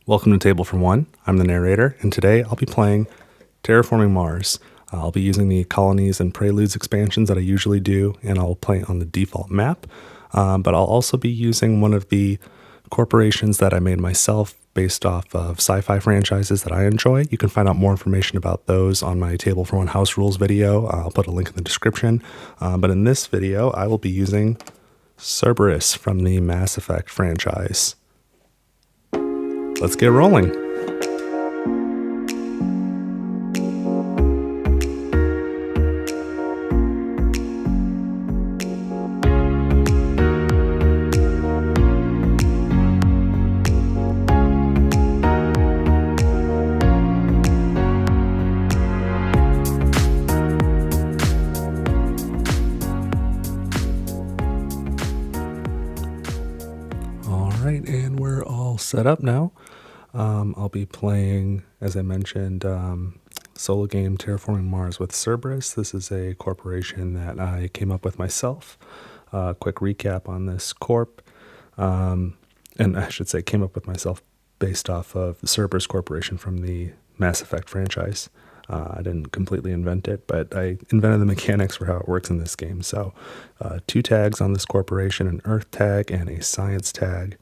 Welcome to Table for One. I'm the narrator, and today I'll be playing Terraforming Mars. I'll be using the Colonies and Preludes expansions that I usually do, and I'll play on the default map. But I'll also be using one of the corporations that I made myself based off of sci-fi franchises that I enjoy. You can find out more information about those on my Table for One House Rules video. I'll put a link in the description. But in this video, I will be using Cerberus from the Mass Effect franchise. Let's get rolling. All right, and we're all set up now. I'll be playing, as I mentioned, solo game Terraforming Mars with Cerberus. This is a corporation that I came up with myself. Quick recap on this corp. And I should say came up with myself based off of the Cerberus Corporation from the Mass Effect franchise. I didn't completely invent it, but I invented the mechanics for how it works in this game. So 2 tags on this corporation, an Earth tag and a Science tag.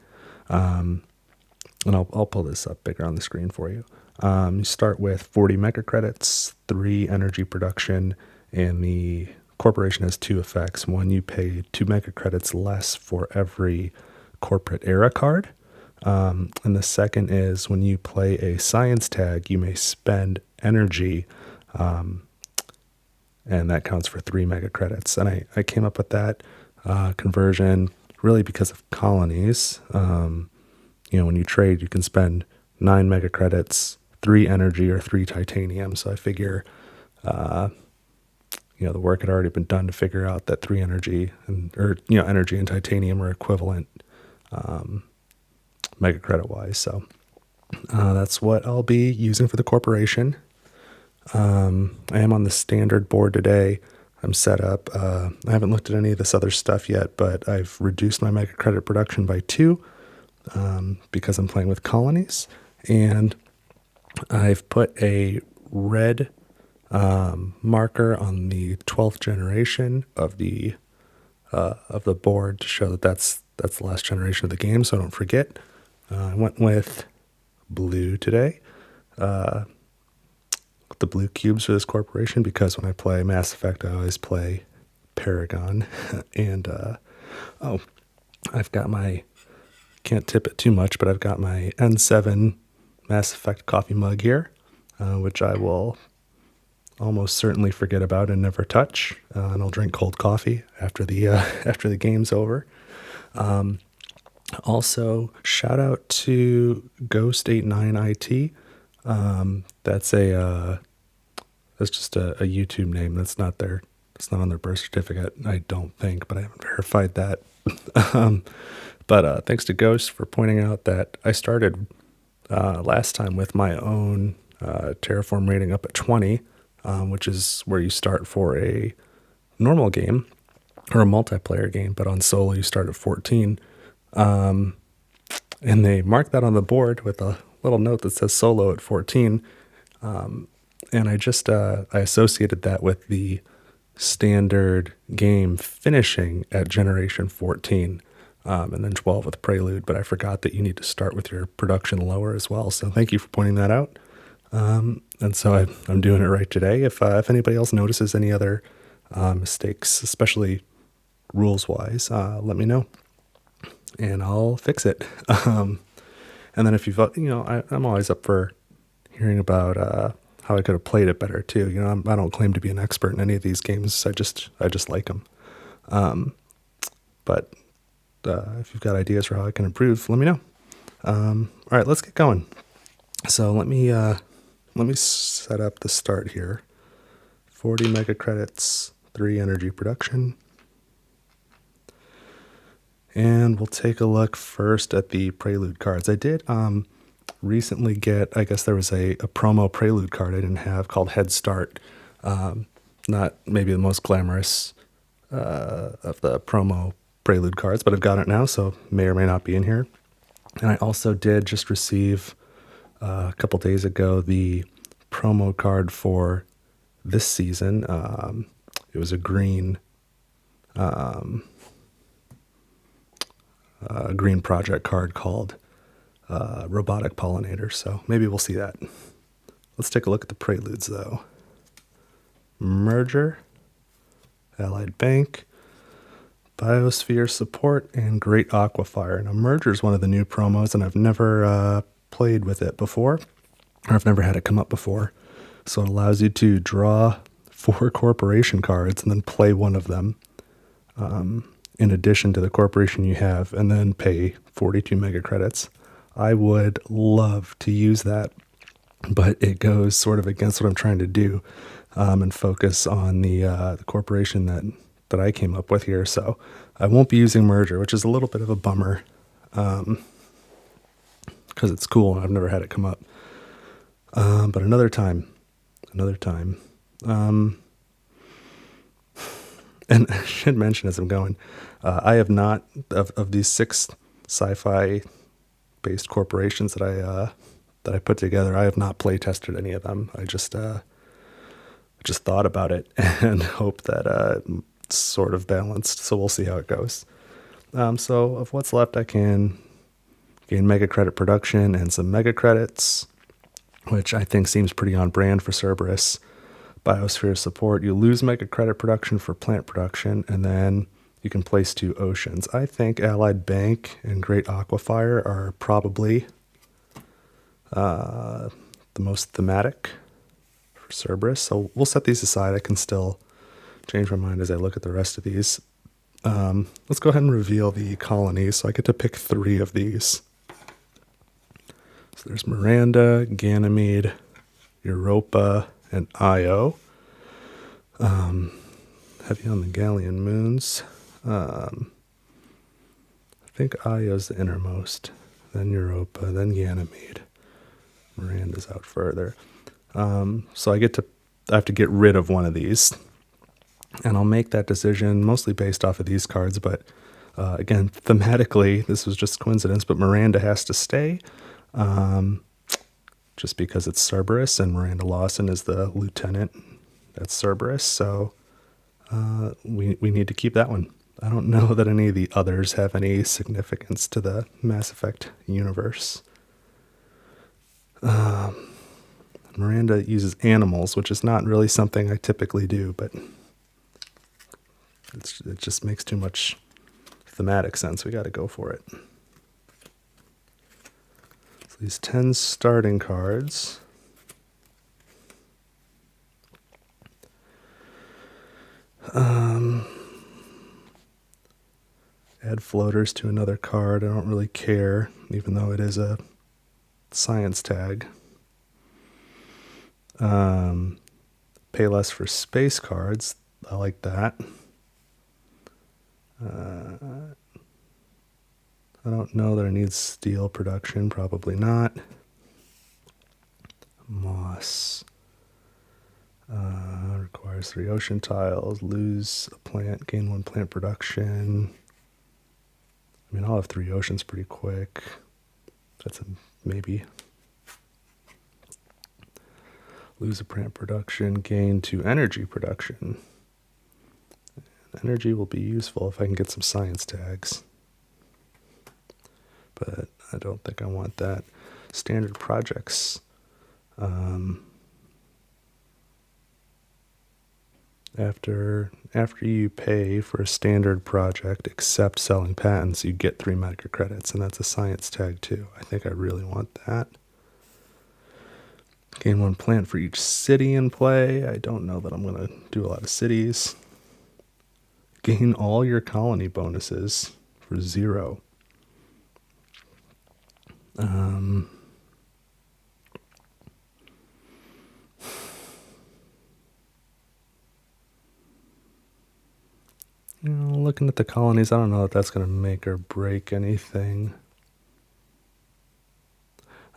And I'll pull this up bigger on the screen for you. You start with 40 mega credits, 3 energy production, and the corporation has 2 effects. One, you pay 2 mega credits less for every corporate era card. And the second is when you play a science tag, you may spend energy, and that counts for 3 mega credits. And I came up with that conversion really because of Colonies. When you trade, you can spend 9 mega credits, 3 energy, or 3 titanium. So I figure, the work had already been done to figure out that 3 energy energy and titanium are equivalent mega credit wise. So that's what I'll be using for the corporation. I am on the standard board today. I'm set up. I haven't looked at any of this other stuff yet, but I've reduced my mega credit production by 2. Because I'm playing with Colonies, and I've put a red marker on the 12th generation of the board to show that that's the last generation of the game, so I don't forget. I went with blue today, with the blue cubes for this corporation, because when I play Mass Effect, I always play Paragon, and I've got my, can't tip it too much, but I've got my N7 Mass Effect coffee mug here, which I will almost certainly forget about and never touch. And I'll drink cold coffee after the game's over. Also, shout out to Ghost89IT. That's just a YouTube name. That's not on their birth certificate, I don't think, but I haven't verified that. But thanks to Ghost for pointing out that I started last time with my own Terraform rating up at 20, which is where you start for a normal game or a multiplayer game, but on solo you start at 14. And they marked that on the board with a little note that says solo at 14. And I associated that with the standard game finishing at generation 14. And then 12 with Prelude, but I forgot that you need to start with your production lower as well. So thank you for pointing that out. And so I'm doing it right today. If anybody else notices any other mistakes, especially rules-wise, let me know, and I'll fix it. And then if I'm always up for hearing about how I could have played it better too. I don't claim to be an expert in any of these games. I just like them. But if you've got ideas for how I can improve, let me know. All right, let's get going. So let me set up the start here. 40 mega credits, 3 energy production. And we'll take a look first at the Prelude cards. I did recently get, I guess there was a promo Prelude card I didn't have called Head Start. Not maybe the most glamorous of the promo Prelude cards, but I've got it now, so may or may not be in here. And I also did just receive a couple days ago the promo card for this season. It was a green project card called Robotic Pollinator, so maybe we'll see that. Let's take a look at the Preludes, though. Merger, Allied Bank, Biosphere Support, and Great Aquifer. Now, Merger is one of the new promos, and I've never played with it before, or I've never had it come up before. So it allows you to draw 4 corporation cards and then play one of them in addition to the corporation you have, and then pay 42 mega credits. I would love to use that, but it goes sort of against what I'm trying to do, and focus on the corporation that I came up with here. So I won't be using Merger, which is a little bit of a bummer, because it's cool and I've never had it come up. But another time. And I should mention as I'm going, I have not, of these 6 sci-fi based corporations that I put together, I have not play tested any of them. I just thought about it and hope that it's sort of balanced. So we'll see how it goes. So of what's left, I can gain mega credit production and some mega credits, which I think seems pretty on brand for Cerberus. Biosphere Support, you lose mega credit production for plant production, and then you can place 2 oceans. I think Allied Bank and Great Aquifer are probably the most thematic for Cerberus. So we'll set these aside. I can still change my mind as I look at the rest of these. Let's go ahead and reveal the colonies. So I get to pick 3 of these. So there's Miranda, Ganymede, Europa, and Io. Heavy on the Galleon moons. I think Io's the innermost, then Europa, then Ganymede. Miranda's out further. So I have to get rid of one of these. And I'll make that decision mostly based off of these cards, but again, thematically, this was just coincidence, but Miranda has to stay. Just because it's Cerberus and Miranda Lawson is the lieutenant at Cerberus, so we need to keep that one. I don't know that any of the others have any significance to the Mass Effect universe. Miranda uses animals, which is not really something I typically do, but it just makes too much thematic sense. We got to go for it. These 10 starting cards. Add floaters to another card. I don't really care, even though it is a science tag. Pay less for space cards. I like that. I don't know that I need steel production. Probably not. Moss. Requires 3 ocean tiles. Lose a plant. Gain 1 plant production. I mean, I'll have 3 oceans pretty quick. That's a maybe. Lose a plant production. Gain 2 energy production. Energy will be useful if I can get some science tags. But I don't think I want that. Standard projects. After you pay for a standard project, except selling patents, you get 3 mega credits, and that's a science tag too. I think I really want that. Gain 1 plant for each city in play. I don't know that I'm going to do a lot of cities. Gain all your colony bonuses for 0. Looking at the colonies, I don't know if that's going to make or break anything.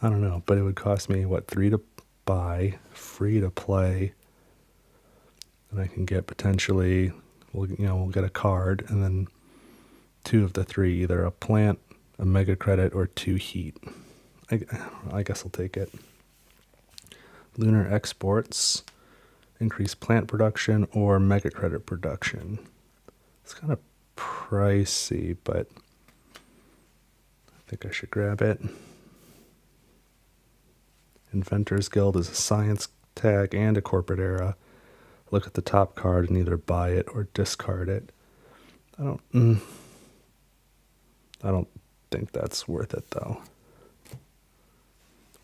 I don't know, but it would cost me, 3 to buy, free to play, and I can get potentially, we'll get a card, and then 2 of the 3, either a plant, a mega credit, or 2 heat. I guess I'll take it. Lunar exports, increase plant production or mega credit production. It's kind of pricey, but I think I should grab it. Inventors Guild is a science tag and a corporate era. Look at the top card and either buy it or discard it. I don't think that's worth it though.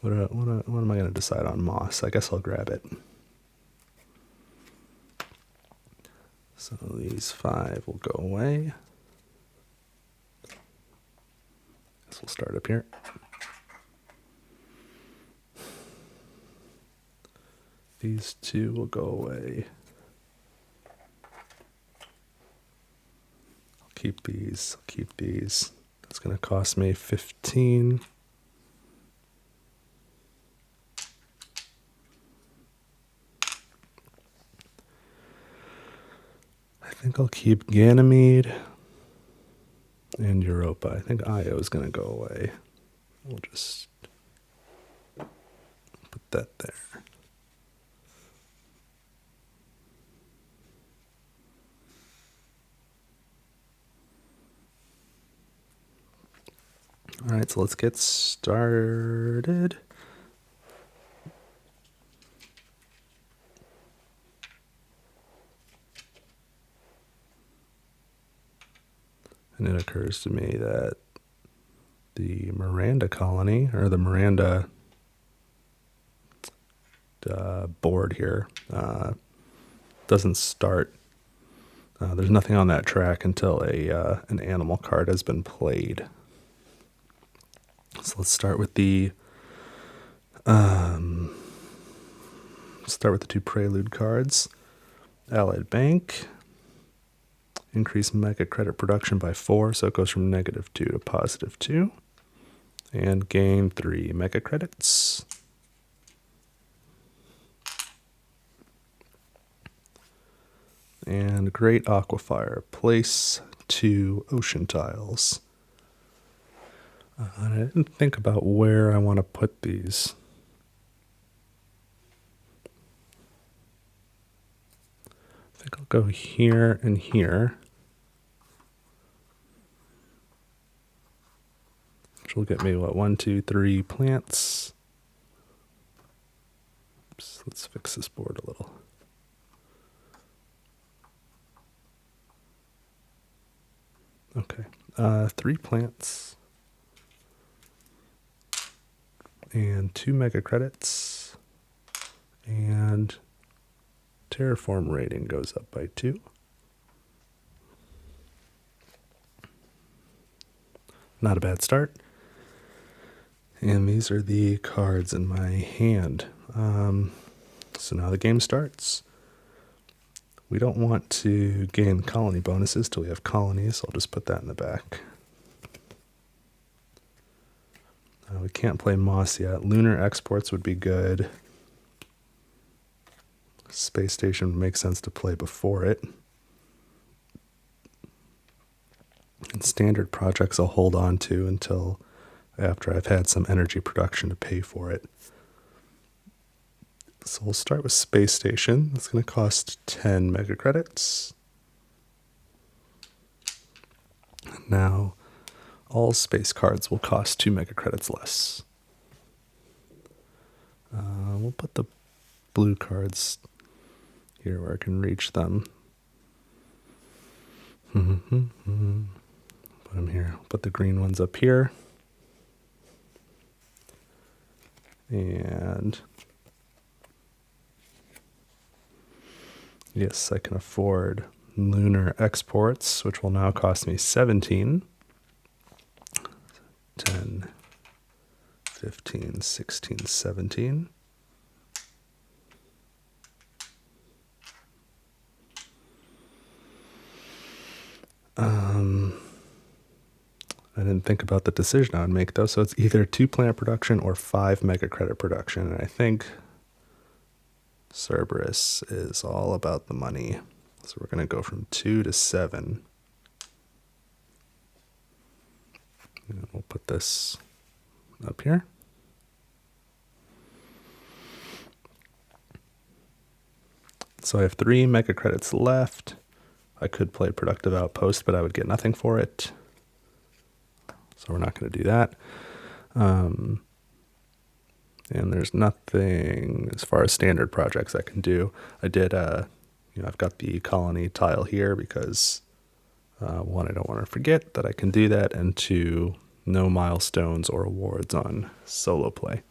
What am I going to decide on moss? I guess I'll grab it. So these 5 will go away. Guess we'll start up here. These 2 will go away. I'll keep these. It's going to cost me 15. I think I'll keep Ganymede and Europa. I think Io is going to go away. We'll just put that there. All right, so let's get started. And it occurs to me that the Miranda colony, or the Miranda board here, doesn't start. There's nothing on that track until an animal card has been played. So let's start with the 2 Prelude cards. Allied Bank. Increase mega credit production by 4, so it goes from -2 to +2. And gain 3 mega credits. And Great Aquifer. Place 2 ocean tiles. I didn't think about where I want to put these. I think I'll go here and here. Which will get me, 1, 2, 3 plants. Oops, let's fix this board a little. Okay, 3 plants. And 2 mega credits. And Terraform rating goes up by 2. Not a bad start. And these are the cards in my hand. So now the game starts. We don't want to gain colony bonuses till we have colonies, so I'll just put that in the back. We can't play moss yet. Lunar exports would be good. Space station would make sense to play before it. And standard projects I'll hold on to until after I've had some energy production to pay for it. So we'll start with space station. It's going to cost 10 mega credits. Now, all space cards will cost 2 mega credits less. We'll put the blue cards here where I can reach them. Put them here. Put the green ones up here. And yes, I can afford lunar exports, which will now cost me 17. 10, 15, 16, 17. I didn't think about the decision I would make though, so it's either 2 plant production or 5 mega credit production, and I think Cerberus is all about the money. So we're going to go from 2 to 7. And we'll put this up here. So I have 3 mega credits left. I could play Productive Outpost, but I would get nothing for it. So we're not going to do that. And there's nothing as far as standard projects I can do. I did, I've got the colony tile here because, one, I don't want to forget that I can do that, and 2, no milestones or awards on solo play.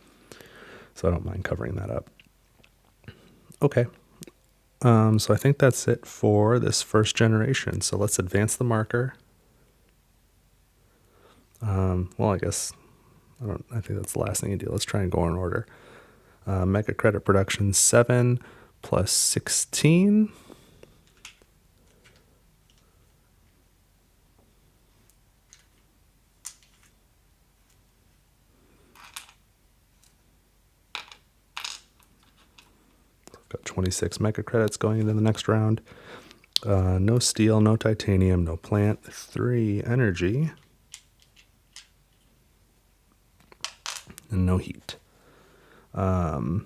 So I don't mind covering that up. Okay. So I think that's it for this first generation. So let's advance the marker. Well, I guess I think that's the last thing you do. Let's try and go in order. Mega credit production 7 plus 16. I've got 26 mega credits going into the next round. No steel, no titanium, no plant. 3 energy. And no heat. Now,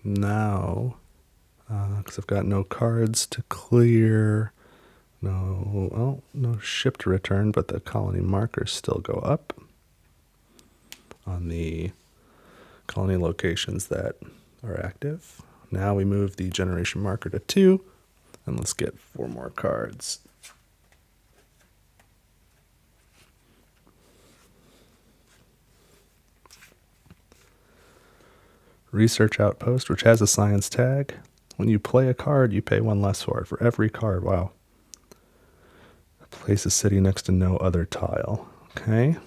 because I've got no cards to clear, no ship to return, but the colony markers still go up on the colony locations that are active. Now we move the generation marker to 2, and let's get 4 more cards. Research Outpost, which has a science tag. When you play a card, you pay 1 less for it. For every card, wow. Place a city next to no other tile. Okay.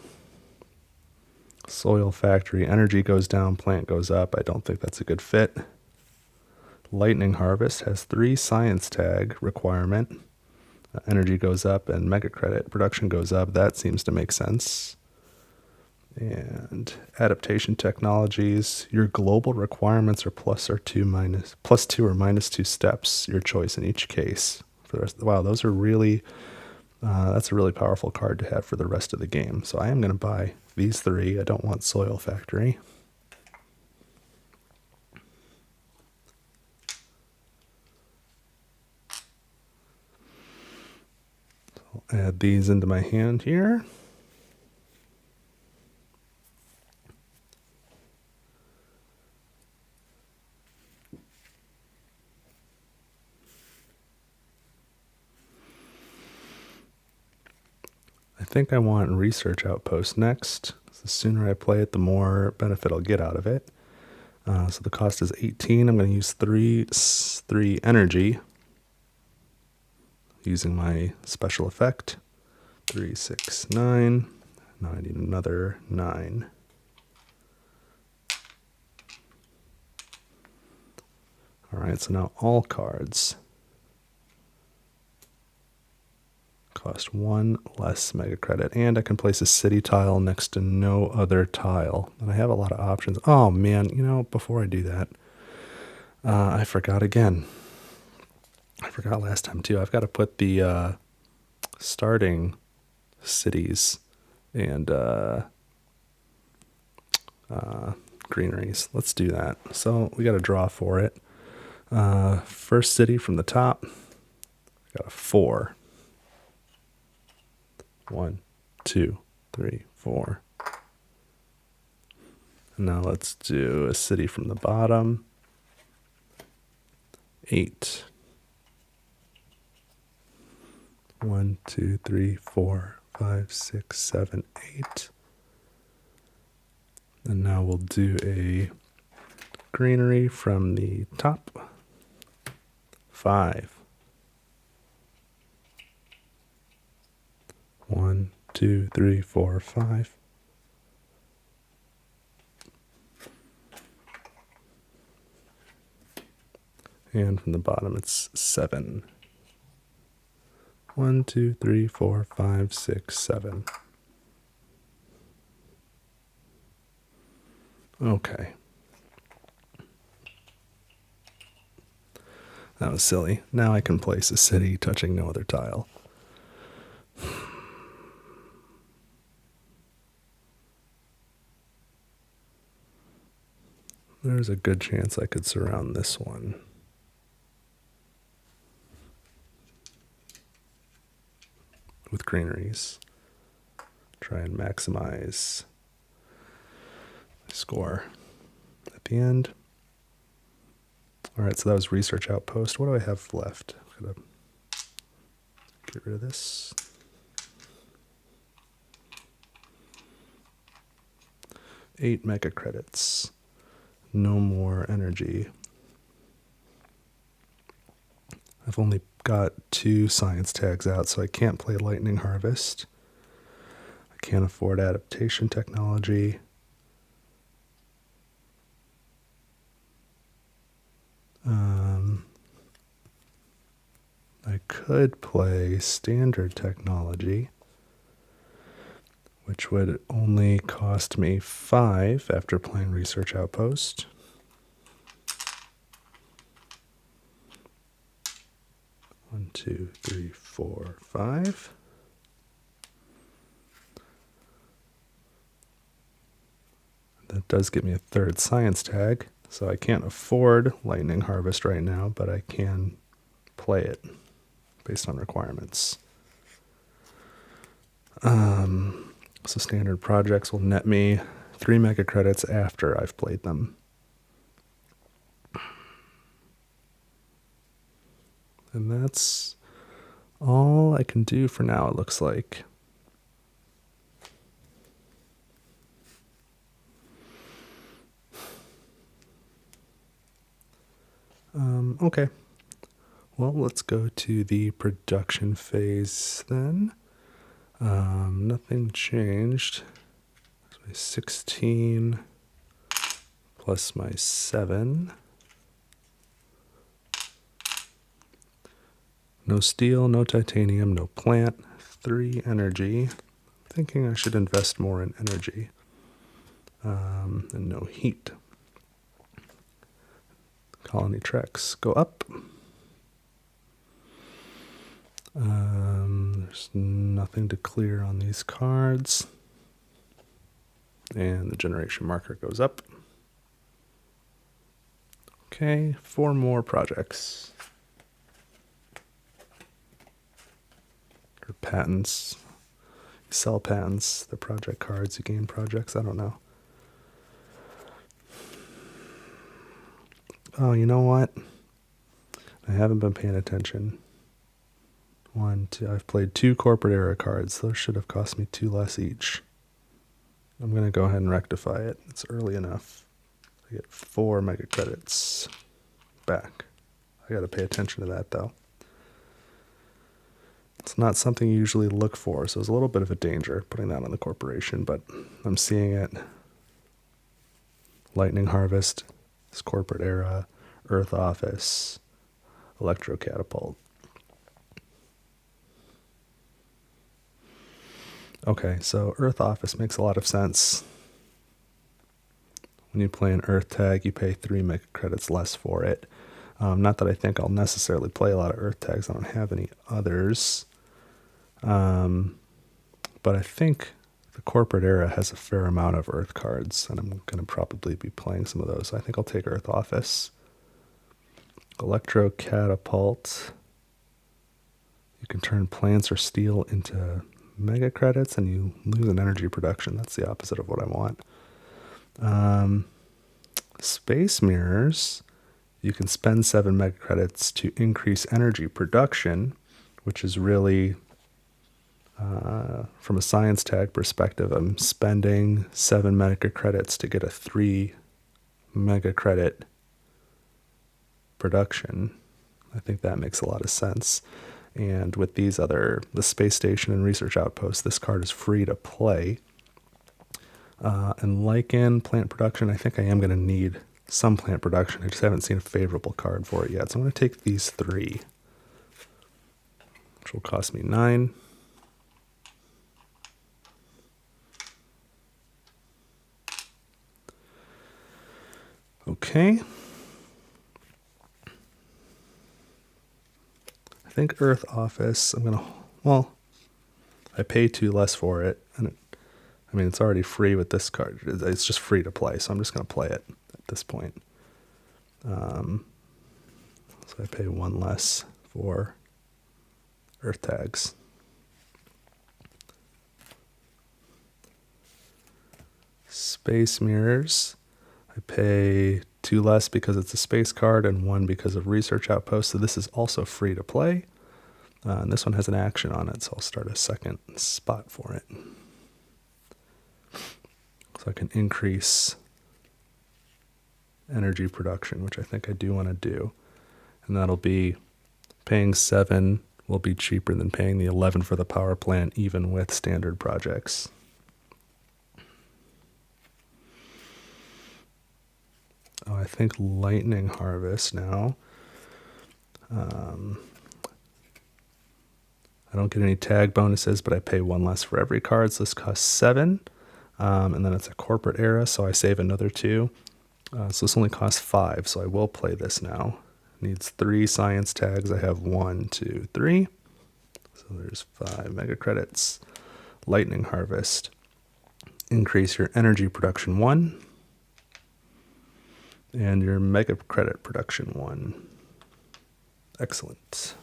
Soil Factory, energy goes down, plant goes up. I don't think that's a good fit. Lightning Harvest has 3 science tag requirement. Energy goes up and mega credit production goes up. That seems to make sense. And Adaptation Technologies, your global requirements are plus 2 or minus 2 steps, your choice in each case. For the rest, wow, those are really, that's a really powerful card to have for the rest of the game. So I am going to buy these 3. I don't want Soil Factory. So I'll add these into my hand here. I think I want Research Outpost next. The sooner I play it, the more benefit I'll get out of it. So the cost is 18. I'm going to use 3 energy using my special effect. 3, 6, 9. Now I need another 9. All right, so now all cards cost 1 less mega credit, and I can place a city tile next to no other tile. And I have a lot of options. Oh man, before I do that, I forgot again. I forgot last time too. I've got to put the starting cities and greeneries. Let's do that. So we got to draw for it. First city from the top. Got a 4. 1, 2, 3, 4. And now let's do a city from the bottom. 8. 1, 2, 3, 4, 5, 6, 7, 8. And now we'll do a greenery from the top. 5. 1, 2, 3, 4, 5. And from the bottom it's 7. 1, 2, 3, 4, 5, 6, 7. Okay. That was silly. Now I can place a city touching no other tile. There's a good chance I could surround this one. with greeneries. Try and maximize my score at the end. All right, so that was Research Outpost. What do I have left? I'm gonna get rid of this. 8 mega credits. No more energy. I've only got 2 science tags out, so I can't play Lightning Harvest. I can't afford adaptation technology. I could play standard technology, which would only cost me 5 after playing Research Outpost. One, 2, 3, 4, 5. That does give me a 3rd science tag, so I can't afford Lightning Harvest right now, but I can play it based on requirements. So standard projects will net me 3 mega credits after I've played them. And that's all I can do for now, it looks like. Okay. Well, let's go to the production phase then. Nothing changed. There's my 16 plus my 7. No steel, no titanium, no plant, 3 energy. Thinking I should invest more in energy. And no heat. Colony treks go up. There's nothing to clear on these cards. And the generation marker goes up. Okay, 4 more projects. Or patents. You sell patents, they're project cards, you gain projects, I don't know. Oh, you know what? I haven't been paying attention. 1, 2, I've played 2 corporate era cards. Those should have cost me 2 less each. I'm going to go ahead and rectify it. It's early enough. I get 4 mega credits back. I got to pay attention to that, though. It's not something you usually look for, so it's a little bit of a danger putting that on the corporation, but I'm seeing it. Lightning Harvest, this corporate era, Earth Office, Electro Catapult. Okay, so Earth Office makes a lot of sense. When you play an Earth tag, you pay 3 mega credits less for it. Not that I think I'll necessarily play a lot of Earth tags. I don't have any others. But I think the corporate era has a fair amount of Earth cards, and I'm going to probably be playing some of those. I think I'll take Earth Office. Electro Catapult. You can turn plants or steel into mega credits, and you lose an energy production. That's the opposite of what I want. Space Mirrors. You can spend 7 mega credits to increase energy production, which is really, from a science tag perspective, I'm spending 7 mega credits to get a 3 mega credit production. I think that makes a lot of sense. And with these the Space Station and Research Outpost, this card is free to play. And like in plant production, I think I am going to need some plant production. I just haven't seen a favorable card for it yet. So I'm going to take these 3, which will cost me 9. Okay. I think Earth Office, I pay 2 less for it, and it's already free with this card. It's just free to play, so I'm just going to play it at this point. So I pay 1 less for Earth tags. space mirrors. I pay 2 less because it's a space card and 1 because of research outpost. So this is also free to play. And this one has an action on it, so I'll start a second spot for it. So I can increase energy production, which I think I do want to do. And that'll be paying 7 will be cheaper than paying the 11 for the power plant, even with standard projects. Oh, I think Lightning Harvest now. I don't get any tag bonuses, but I pay 1 less for every card, so this costs 7. And then it's a corporate era, so I save another 2. So this only costs 5, so I will play this now. Needs 3 science tags. I have 1, 2, 3. So there's 5 mega credits. Lightning Harvest. Increase your energy production 1. And your mega credit production 1. Excellent.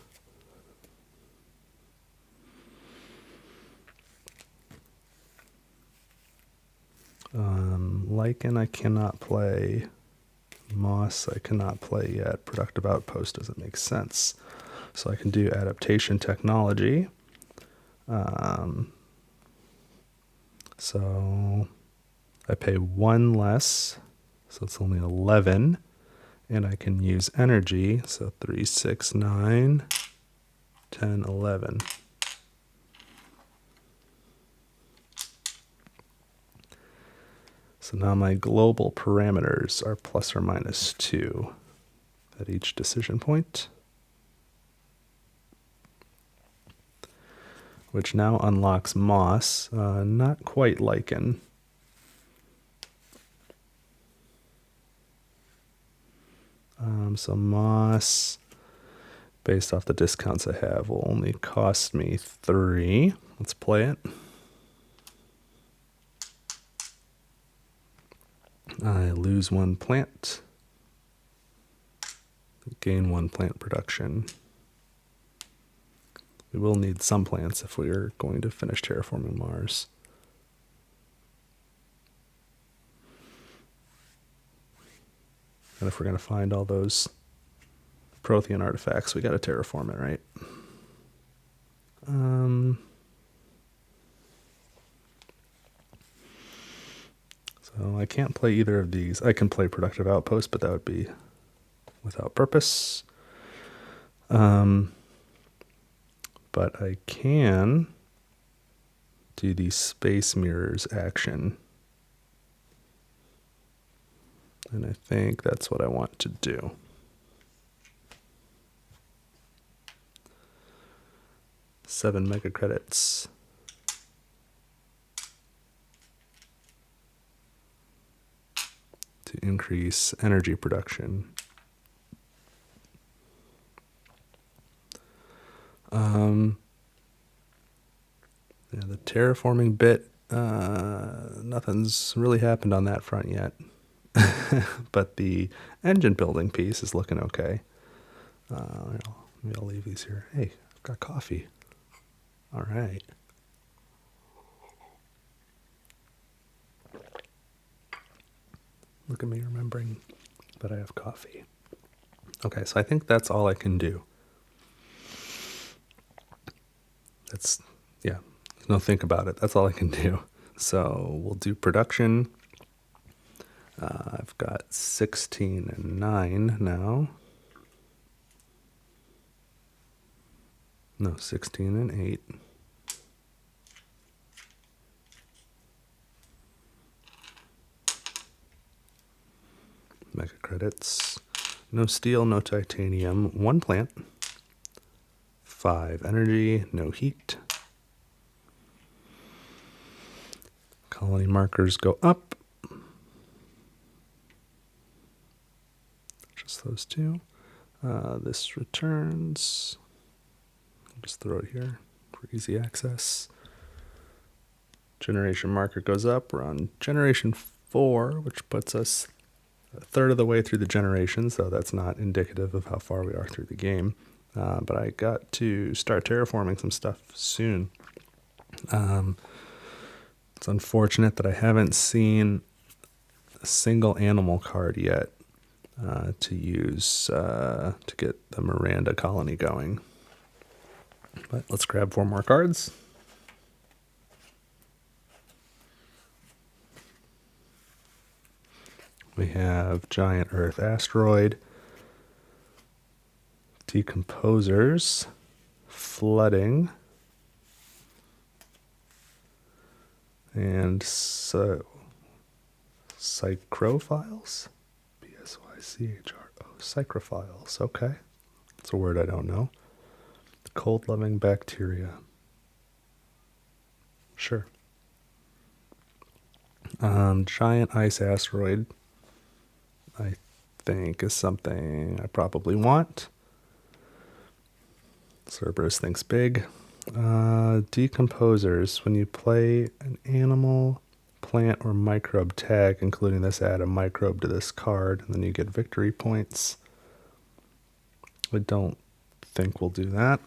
Lichen I cannot play. Moss I cannot play yet. Productive Outpost doesn't make sense. So I can do Adaptation Technology. So I pay 1 less, so it's only 11. And I can use energy, so 3, 6, 9, 10, 11. So now my global parameters are plus or minus 2 at each decision point, which now unlocks Moss, not quite Lichen. So Moss, based off the discounts I have, will only cost me 3. Let's play it. I lose 1 plant, gain 1 plant production. We will need some plants if we are going to finish Terraforming Mars. And if we're going to find all those Prothean artifacts, we got to terraform it, right? So I can't play either of these. I can play Productive Outpost, but that would be without purpose. But I can do the Space Mirrors action. And I think that's what I want to do. Seven mega credits. To increase energy production. Yeah, the terraforming bit, nothing's really happened on that front yet. But the engine building piece is looking okay. Maybe I'll leave these here. Hey, I've got coffee. All right. Look at me remembering that I have coffee. Okay, so I think that's all I can do. No think about it. That's all I can do. So we'll do production. I've got 16 and 9 now. No, 16 and 8. Mega credits. No steel, no titanium. 1 plant. 5 energy, no heat. Colony markers go up. Just those 2. This returns. I'll just throw it here for easy access. Generation marker goes up. We're on generation 4, which puts us a third of the way through the generations, though that's not indicative of how far we are through the game. But I got to start terraforming some stuff soon. It's unfortunate that I haven't seen a single animal card yet to use to get the Miranda colony going. But let's grab 4 more cards. We have Giant Earth Asteroid, Decomposers, Flooding, and Psychrophiles? B-S-Y-C-H-R-O. Psychrophiles, okay. It's a word I don't know. Cold-loving bacteria. Sure. Giant Ice Asteroid, I think, is something I probably want. Cerberus thinks big. Decomposers. When you play an animal, plant, or microbe tag, including this, add a microbe to this card, and then you get victory points. I don't think we'll do that.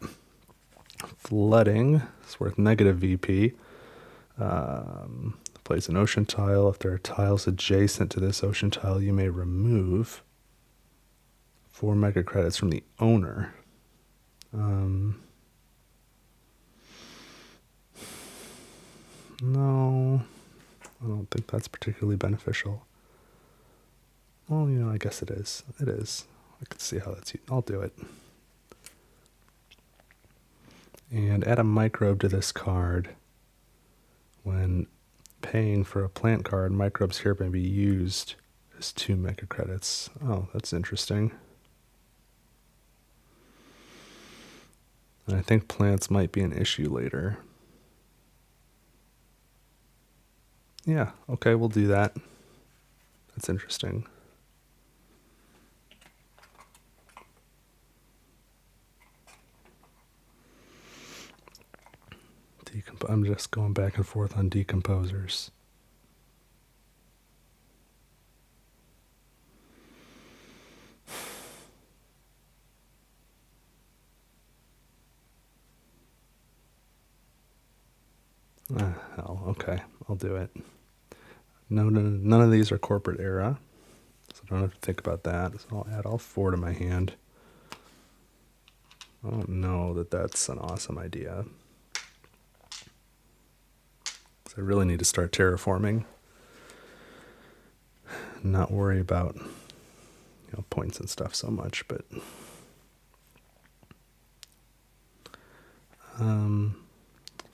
Flooding is worth negative VP. Plays an ocean tile. If there are tiles adjacent to this ocean tile, you may remove 4 mega credits from the owner. No, I don't think that's particularly beneficial. Well, I guess it is. It is. I can see how that's. I'll do it. And add a microbe to this card. When paying for a plant card, microbes here may be used as 2 mega credits. Oh, that's interesting. And I think plants might be an issue later. Yeah, okay, we'll do that. That's interesting. I'm just going back and forth on decomposers. Hell, okay, I'll do it. No, none of these are corporate era, so I don't have to think about that. So I'll add all 4 to my hand. I don't know that that's an awesome idea. I really need to start terraforming. Not worry about points and stuff so much, but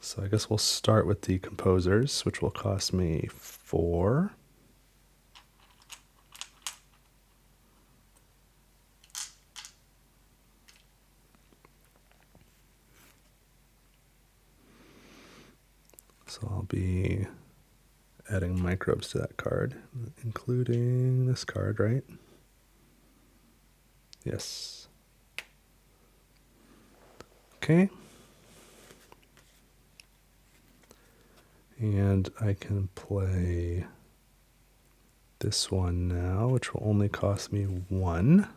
so I guess we'll start with decomposers, which will cost me 4. So I'll be adding microbes to that card, including this card, right? Yes. Okay. And I can play this one now, which will only cost me 1.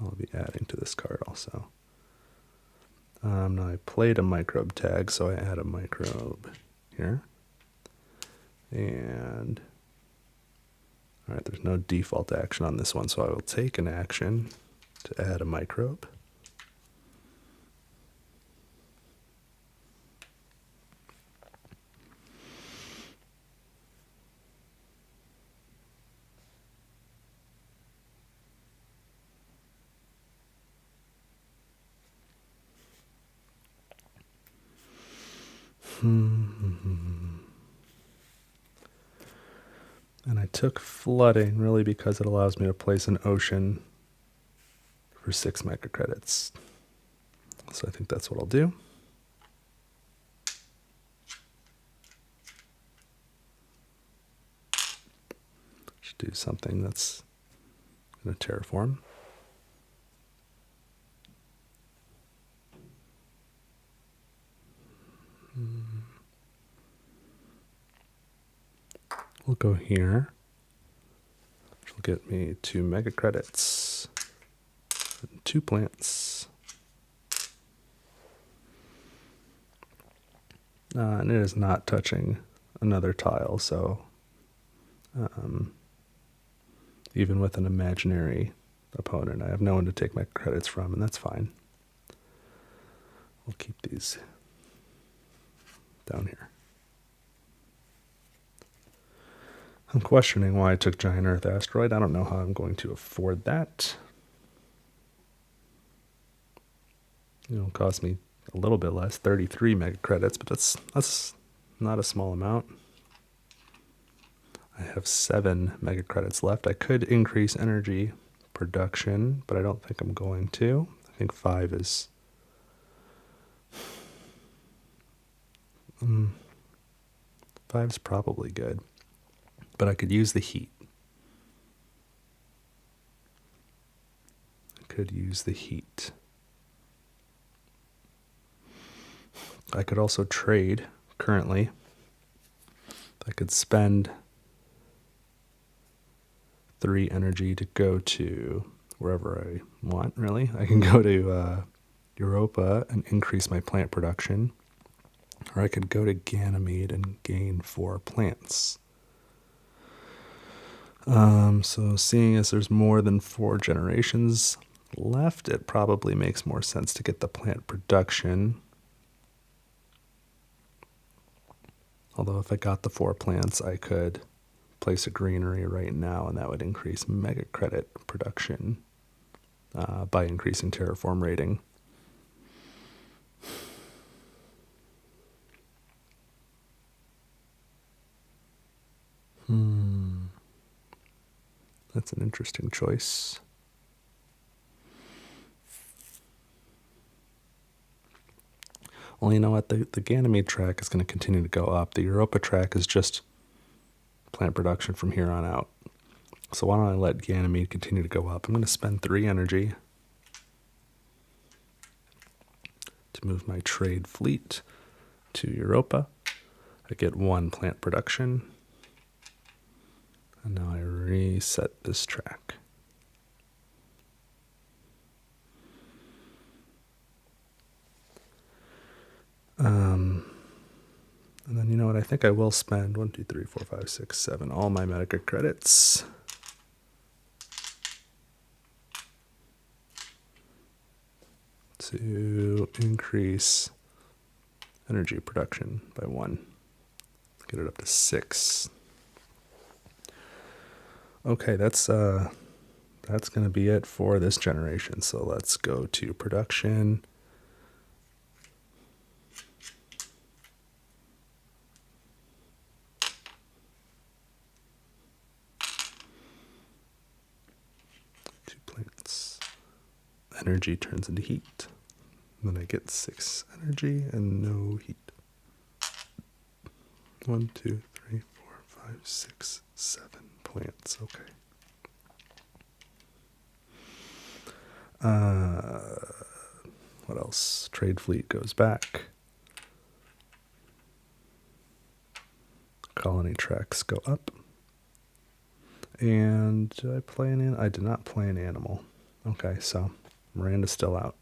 I'll be adding to this card also. Now I played a microbe tag, so I add a microbe here. And all right, there's no default action on this one, so I will take an action to add a microbe. And I took flooding really because it allows me to place an ocean for 6 mega credits. So I think that's what I'll do. Should do something that's going to terraform. We'll go here, which will get me 2 mega credits, and 2 plants. And it is not touching another tile, so even with an imaginary opponent, I have no one to take my credits from, and that's fine. We'll keep these down here. I'm questioning why I took Giant Earth Asteroid. I don't know how I'm going to afford that. It'll cost me a little bit less, 33 mega credits, but that's not a small amount. I have 7 mega credits left. I could increase energy production, but I don't think I'm going to. I think 5 is... 5's probably good, but I could use the heat. I could also trade currently. I could spend 3 energy to go to wherever I want, really. I can go to Europa and increase my plant production. Or I could go to Ganymede and gain 4 plants. So seeing as there's more than 4 generations left, it probably makes more sense to get the plant production. Although if I got the 4 plants, I could place a greenery right now, and that would increase mega credit production by increasing terraform rating. That's an interesting choice. Well, you know what? The Ganymede track is going to continue to go up. The Europa track is just plant production from here on out. So why don't I let Ganymede continue to go up? I'm going to spend 3 energy to move my trade fleet to Europa. I get 1 plant production. And now I reset this track. And then, you know what, I think I will spend 1, 2, 3, 4, 5, 6, 7, all my mega credits to increase energy production by 1. Get it up to 6. Okay, that's going to be it for this generation. So let's go to production. Energy turns into heat. Then I get 6 energy and no heat. 1, 2, 3, 4, 5, 6, 7 plants. Okay. What else? Trade fleet goes back. Colony tracks go up. And did I play an animal? I did not play an animal. Okay, so Miranda's still out.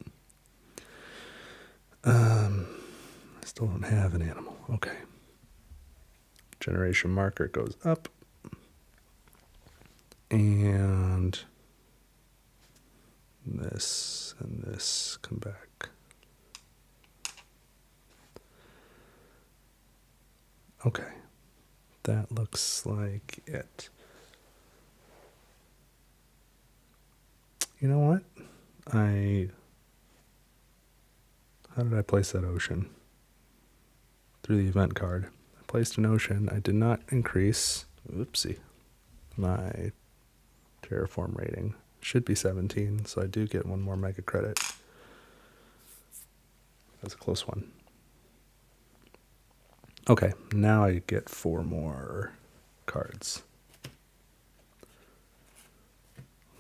I still don't have an animal. Okay. Generation marker goes up. And this and this come back. Okay. That looks like it. You know what? How did I place that ocean? Through the event card. I placed an ocean. I did not increase, oopsie, my terraform rating. Should be 17, so I do get 1 more mega credit. That's a close one. Okay, now I get 4 more cards.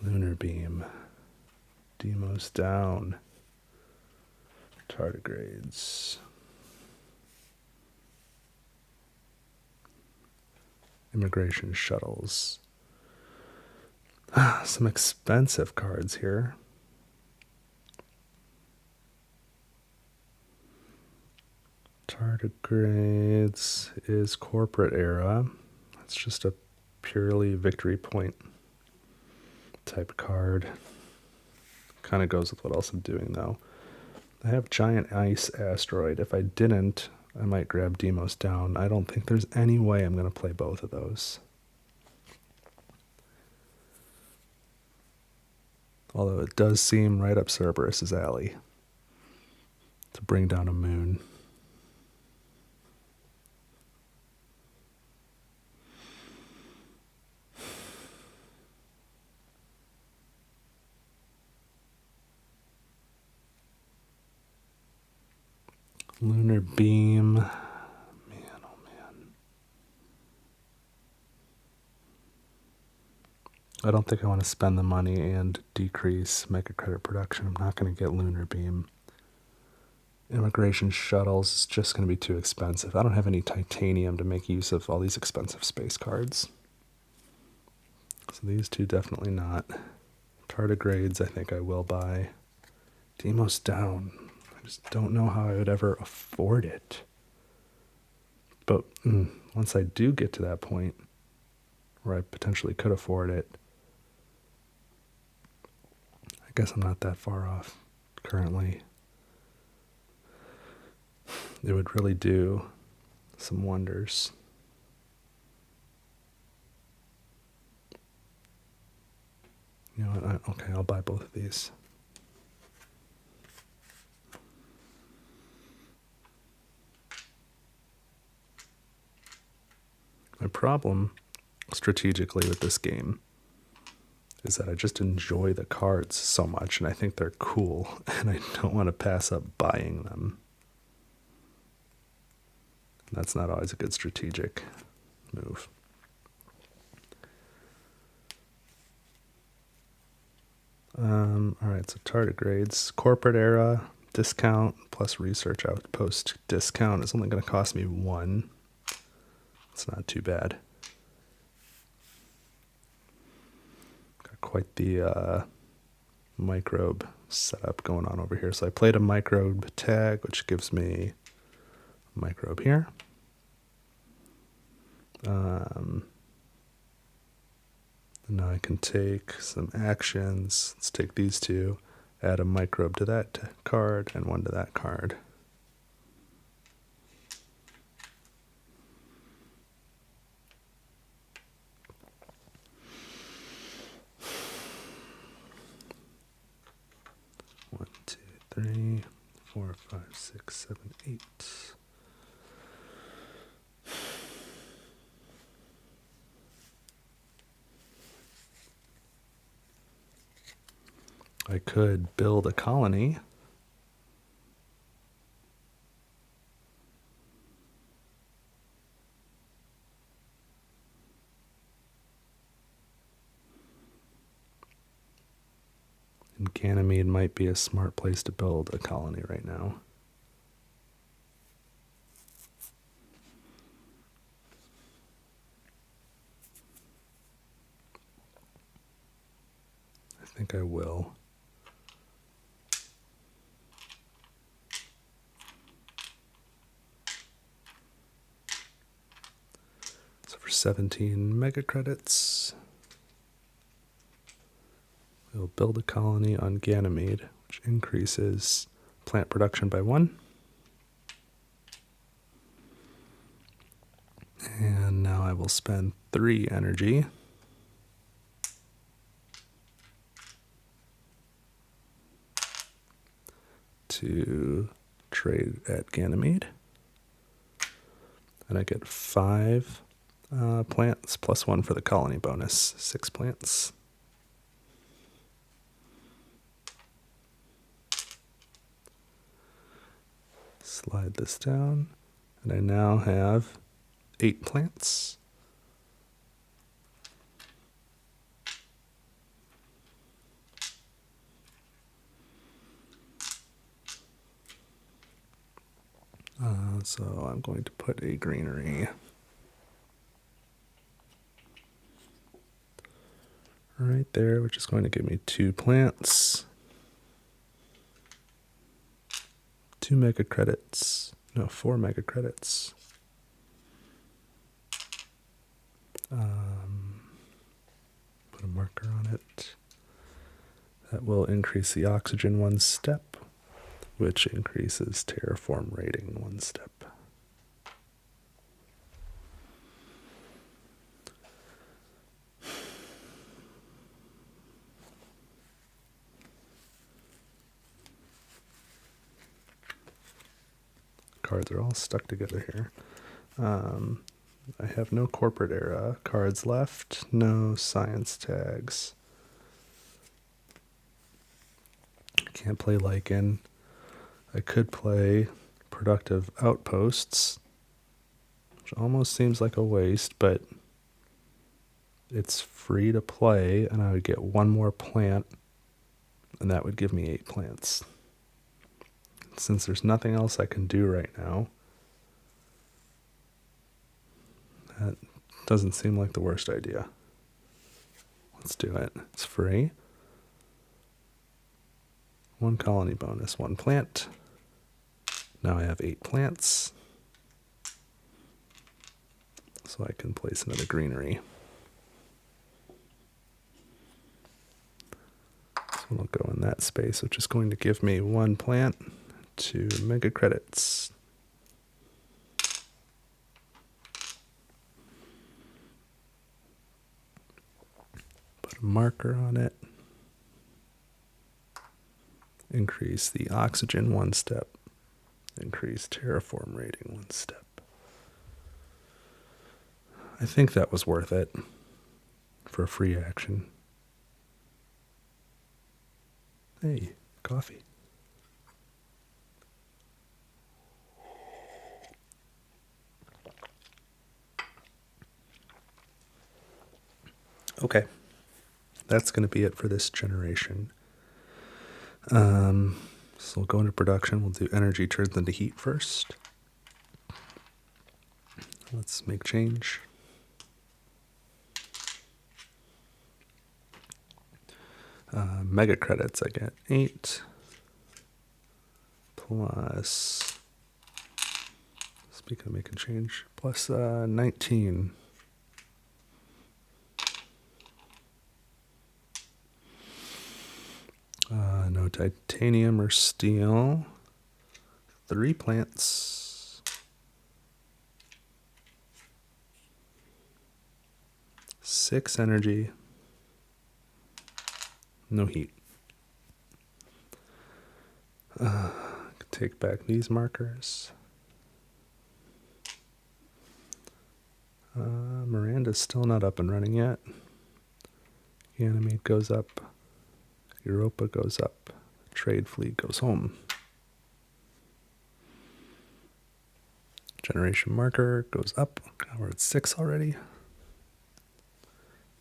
Lunar Beam. Demos down. Tardigrades. Immigration shuttles. Some expensive cards here. Tardigrades is corporate era. It's just a purely victory point type card. Kind of goes with what else I'm doing though. I have Giant Ice Asteroid. If I didn't, I might grab Deimos Down. I don't think there's any way I'm going to play both of those. Although it does seem right up Cerberus' alley to bring down a moon. Lunar Beam. Man, oh man. I don't think I want to spend the money and decrease mega credit production. I'm not going to get Lunar Beam. Immigration Shuttles is just going to be too expensive. I don't have any titanium to make use of all these expensive space cards. So these two definitely not. Tardigrades I think I will buy. Deimos Down. I just don't know how I would ever afford it. But once I do get to that point where I potentially could afford it, I guess I'm not that far off currently. It would really do some wonders. You know what? Okay, I'll buy both of these. My problem strategically with this game is that I just enjoy the cards so much and I think they're cool and I don't want to pass up buying them. That's not always a good strategic move. Alright, so tardigrades. Corporate era, discount, plus research outpost discount is only going to cost me 1. It's not too bad. Got quite the microbe setup going on over here. So I played a microbe tag, which gives me a microbe here. Now I can take some actions. Let's take these two, add a microbe to that card and one to that card. One, two, 3, 4, 5, 6, 7, 8. I could build a colony. And Ganymede might be a smart place to build a colony right now. I think I will. So for 17 mega credits, we'll build a colony on Ganymede, which increases plant production by 1. And now I will spend 3 energy to trade at Ganymede. And I get 5 plants plus 1 for the colony bonus. 6 plants. Slide this down, and I now have 8 plants. So I'm going to put a greenery right there, which is going to give me 2 plants, 2 mega credits, No, 4 mega credits. Put a marker on it. That will increase the oxygen 1 step, which increases terraform rating 1 step. Cards are all stuck together here. I have no corporate era cards left, no science tags. Can't play Lycan. I could play productive outposts, which almost seems like a waste, but it's free to play, and I would get 1 more plant, and that would give me 8 plants. Since there's nothing else I can do right now, that doesn't seem like the worst idea. Let's do it. It's free. 1 colony bonus, 1 plant. Now I have 8 plants. So I can place another greenery. So I'll go in that space, which is going to give me 1 plant, 2 mega credits. Put a marker on it. Increase the oxygen 1 step. Increase terraform rating 1 step. I think that was worth it for a free action. Hey, coffee. Okay, that's going to be it for this generation. So we'll go into production. We'll do energy turns into heat first. Let's make change. Mega credits, I get 8 plus, speaking of making change, plus 19. No titanium or steel. 3 plants. 6 energy. No heat. Take back these markers. Miranda's still not up and running yet. Ganymede goes up. Europa goes up. Trade fleet goes home. Generation marker goes up. We're at 6 already.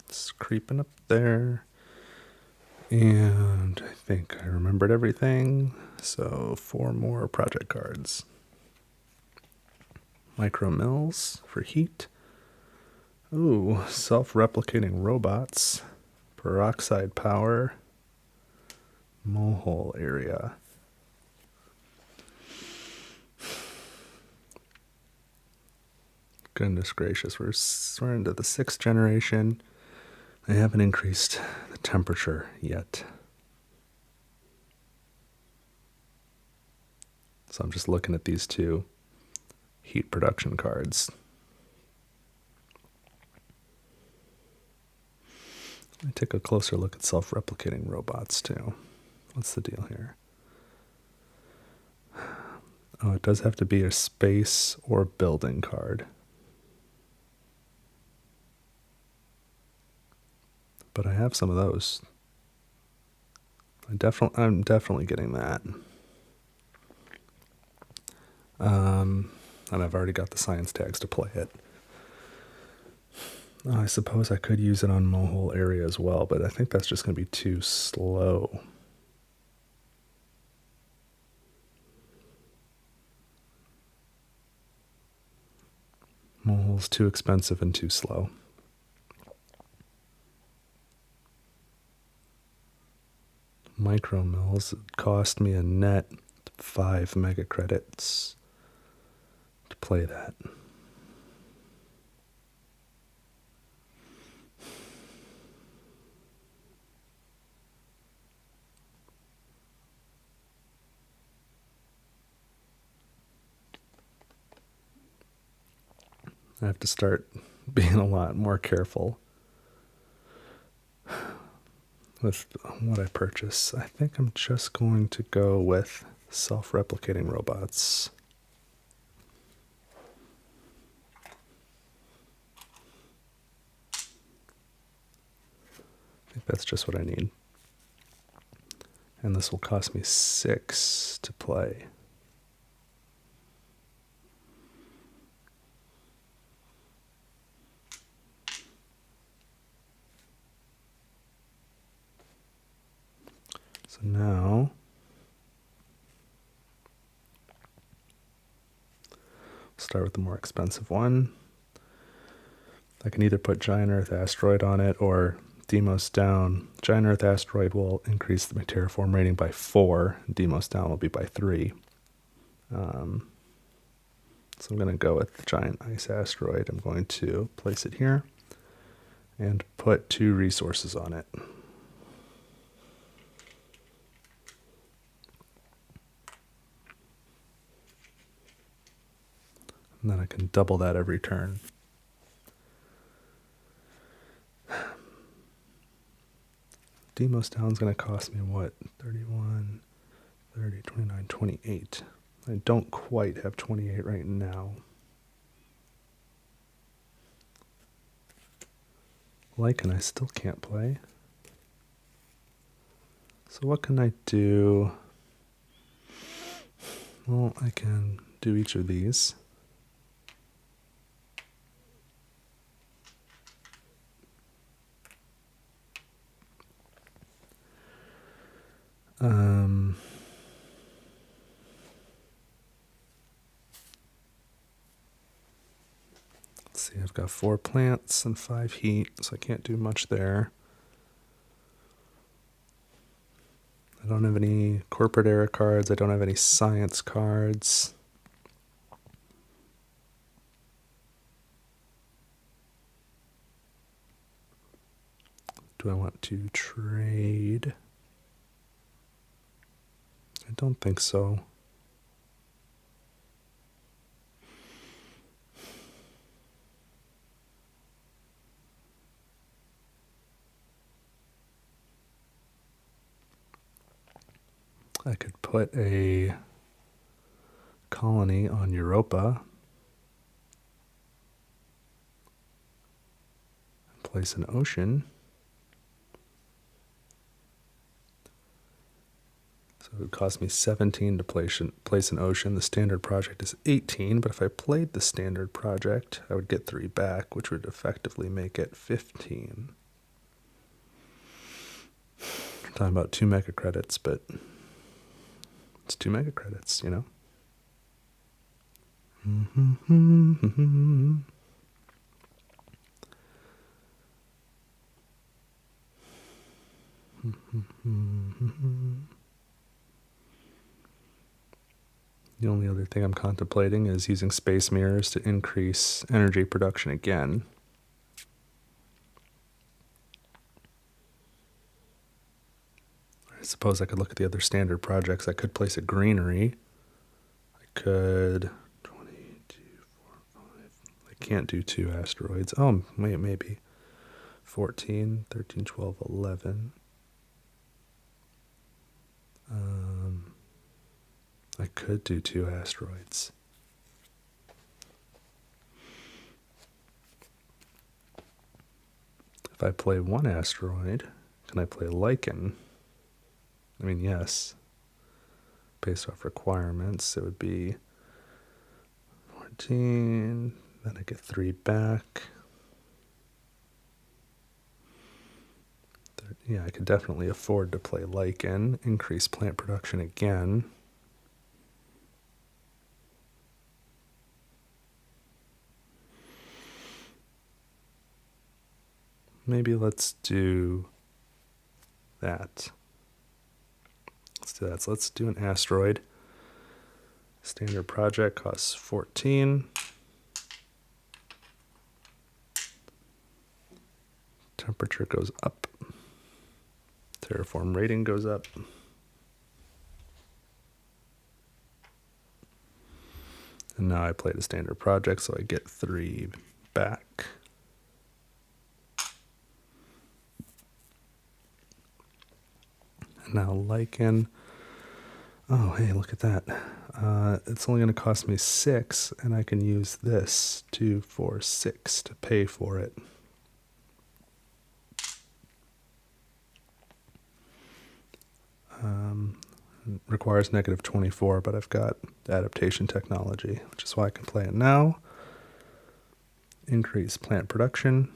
It's creeping up there. And I think I remembered everything. So 4 more project cards. Micro mills for heat. Ooh, self-replicating robots. Peroxide power. Mole area. Goodness gracious, we're into the 6th generation. I haven't increased the temperature yet. So I'm just looking at these 2 heat production cards. Let me take a closer look at self-replicating robots too. What's the deal here? Oh, it does have to be a space or building card. But I have some of those. I'm definitely getting that. And I've already got the science tags to play it. I suppose I could use it on Mohole area as well, but I think that's just going to be too slow. Mole's too expensive and too slow. Micro mills cost me a net 5 mega credits. play that. I have to start being a lot more careful with what I purchase. I think I'm just going to go with self-replicating robots. I think that's just what I need. And this will cost me 6 to play. So now start with the more expensive one. I can either put Giant Earth Asteroid on it or Deimos down. Giant Earth Asteroid will increase my terraform rating by 4. Deimos down will be by 3. So I'm going to go with the Giant Ice Asteroid. I'm going to place it here and put 2 resources on it. And then I can double that every turn. Deimos down is going to cost me what? 31, 30, 29, 28. I don't quite have 28 right now. Lycan I still can't play. So what can I do? Well, I can do each of these. Let's see, I've got 4 plants and 5 heat, so I can't do much there. I don't have any corporate era cards. I don't have any science cards. Do I want to trade? I don't think so. I could put a colony on Europa and place an ocean. So it would cost me 17 to place an ocean. The standard project is 18, but if I played the standard project, I would get 3 back, which would effectively make it 15. I'm talking about 2 mega credits, but it's 2 mega credits, you know? The only other thing I'm contemplating is using space mirrors to increase energy production again. I suppose I could look at the other standard projects. I could place a greenery. I could 22, 4, 5. I can't do 2 asteroids. Oh, wait, maybe 14, 13, 12, 11. I could do 2 asteroids. If I play 1 asteroid, can I play Lycan? I mean, yes. Based off requirements, it would be 14. Then I get 3 back. Yeah, I could definitely afford to play Lycan, increase plant production again. Maybe let's do that. Let's do that. So let's do an asteroid. Standard project costs 14. Temperature goes up. Terraform rating goes up. And now I played a standard project, so I get 3 back. And now Lichen. Oh, hey, look at that. It's only going to cost me 6, and I can use this 2, 4, 6 to pay for it. Requires -24, but I've got adaptation technology, which is why I can play it now. Increase plant production.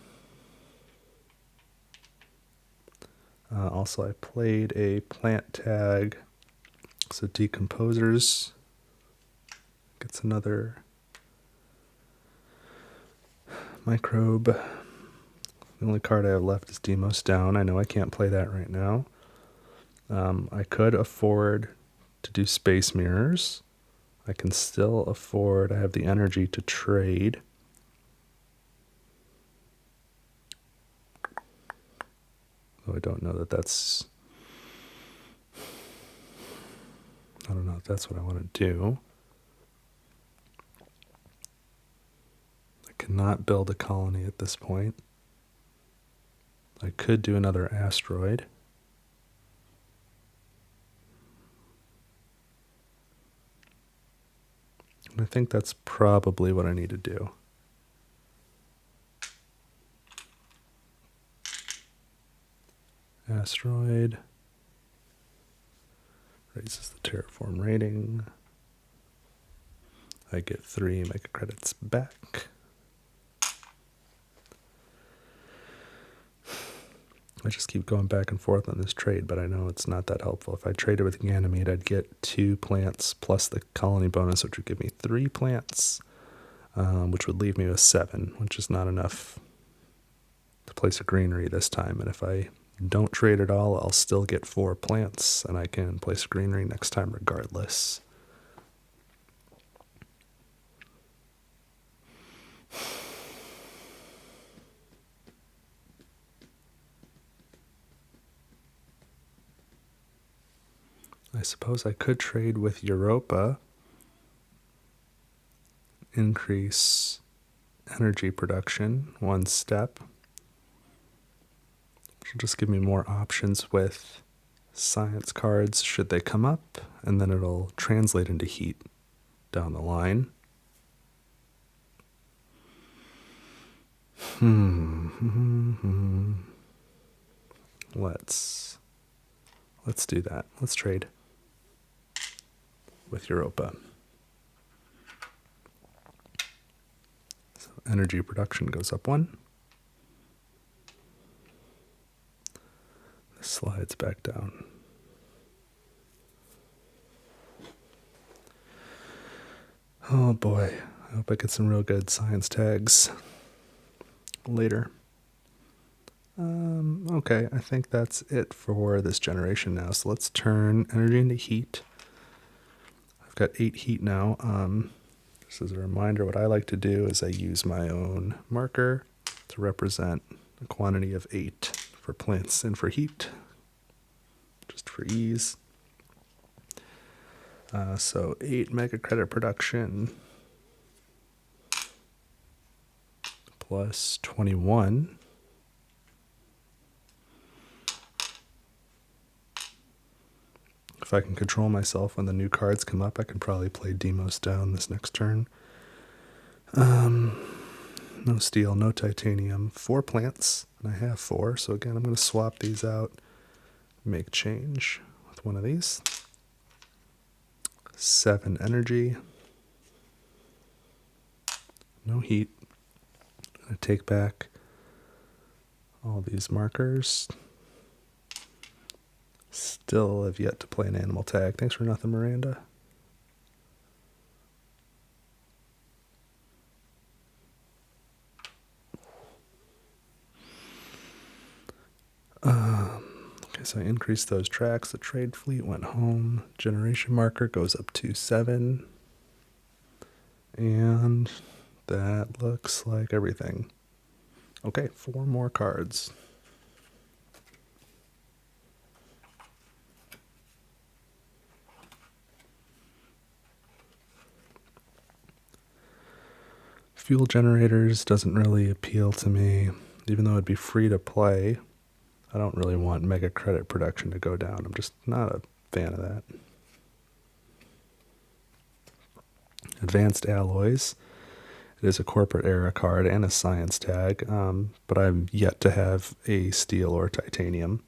Also, I played a plant tag, so decomposers gets another microbe. The only card I have left is Demos Down. I know I can't play that right now. I could afford to do Space Mirrors. I can still afford, I have the energy to trade. Though I don't know that that's, I don't know if that's what I want to do. I cannot build a colony at this point. I could do another asteroid. And I think that's probably what I need to do. Asteroid raises the terraform rating. I get 3 mega credits back. I just keep going back and forth on this trade, but I know it's not that helpful. If I traded with Ganymede, I'd get 2 plants plus the colony bonus, which would give me 3 plants, which would leave me with 7, which is not enough to place a greenery this time. And if I don't trade at all, I'll still get 4 plants, and I can place a greenery next time regardless. I suppose I could trade with Europa, increase energy production 1 step, which will just give me more options with science cards should they come up, and then it'll translate into heat down the line. Let's do that. Let's trade with Europa. So energy production goes up 1. This slides back down. Oh boy, I hope I get some real good science tags later. Okay, I think that's it for this generation now. So let's turn energy into heat. I've got 8 heat now. Just as a reminder, what I like to do is I use my own marker to represent a quantity of 8 for plants and for heat, just for ease. So 8 mega credit production plus 21. If I can control myself when the new cards come up, I can probably play Demos Down this next turn. No steel, no titanium, 4 plants, and I have 4. So again, I'm going to swap these out, make change with one of these. 7 energy, no heat. I'm going to take back all these markers. Still have yet to play an animal tag. Thanks for nothing, Miranda. Okay, so I increased those tracks. The trade fleet went home. Generation marker goes up to 7. And that looks like everything. Okay, 4 more cards. Fuel generators doesn't really appeal to me, even though it'd be free to play. I don't really want mega credit production to go down. I'm just not a fan of that. Advanced alloys. It is a corporate era card and a science tag, but I've yet to have a steel or titanium.